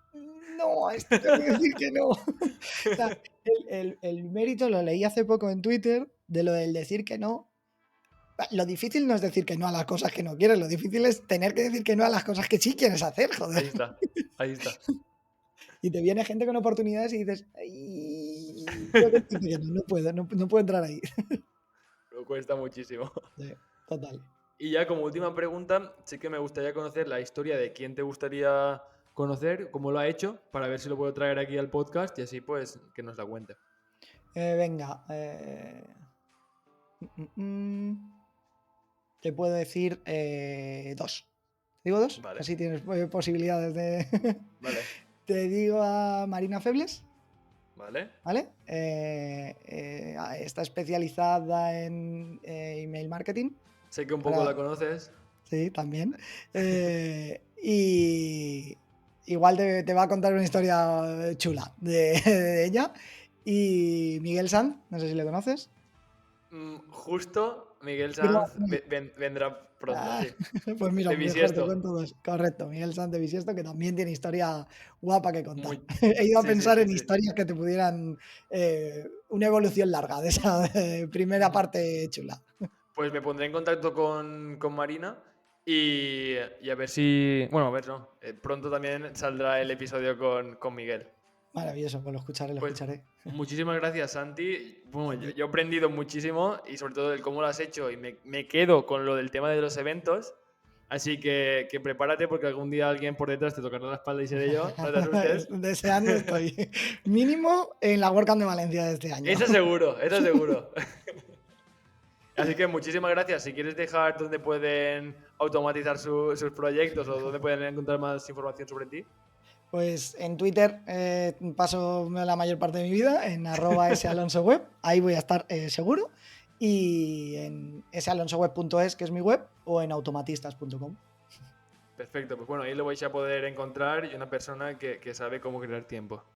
no, a esto tengo que decir que no. O sea, el mérito lo leí hace poco en Twitter de lo del decir que no. Lo difícil no es decir que no a las cosas que no quieres, lo difícil es tener que decir que no a las cosas que sí quieres hacer, joder. Ahí está, ahí está. Y te viene gente con oportunidades y dices, "Ay, tengo que decirte que no, no puedo, no, no puedo entrar ahí". Me cuesta muchísimo. Sí, total. Y ya como última pregunta, sí que me gustaría conocer la historia de quién te gustaría conocer, cómo lo ha hecho, para ver si lo puedo traer aquí al podcast y así pues que nos la cuente. Venga, te puedo decir dos. ¿Te digo dos? Vale, Así tienes posibilidades de... vale, Te digo a Marina Febles, vale. ¿vale? Está especializada en email marketing. Sé que un poco la Para... conoces. Sí, también. Y igual te va a contar una historia chula de ella. Y Miguel Sanz, no sé si le conoces. Justo Miguel Firma Sanz vendrá pronto, Ah, sí. pues mira, De mejor te Bisiesto. cuento dos. Correcto, Miguel Sanz de Bisiesto, que también tiene historia guapa que contar. Muy... He ido a Sí, sí, pensar sí, en sí. historias que te pudieran una evolución larga de esa primera parte chula. Pues me pondré en contacto con Marina y a ver si... Bueno, a ver, no. Pronto también saldrá el episodio con Miguel. Maravilloso, pues lo escucharé, lo Pues escucharé. muchísimas gracias, Santi. Bueno, A yo, ti. yo he aprendido muchísimo y sobre todo el cómo lo has hecho y me quedo con lo del tema de los eventos. Así que prepárate porque algún día alguien por detrás te tocará la espalda y seré yo. No te asustes. Deseando estoy. Mínimo en la WordCamp de Valencia de este año. Eso seguro, eso seguro. Así que muchísimas gracias. Si quieres dejar dónde pueden automatizar sus proyectos o dónde pueden encontrar más información sobre ti. Pues en Twitter paso la mayor parte de mi vida, en @salonsoweb, ahí voy a estar seguro, y en salonsoweb.es, que es mi web, o en automatistas.com. Perfecto, pues bueno, ahí lo vais a poder encontrar y una persona que sabe cómo crear tiempo.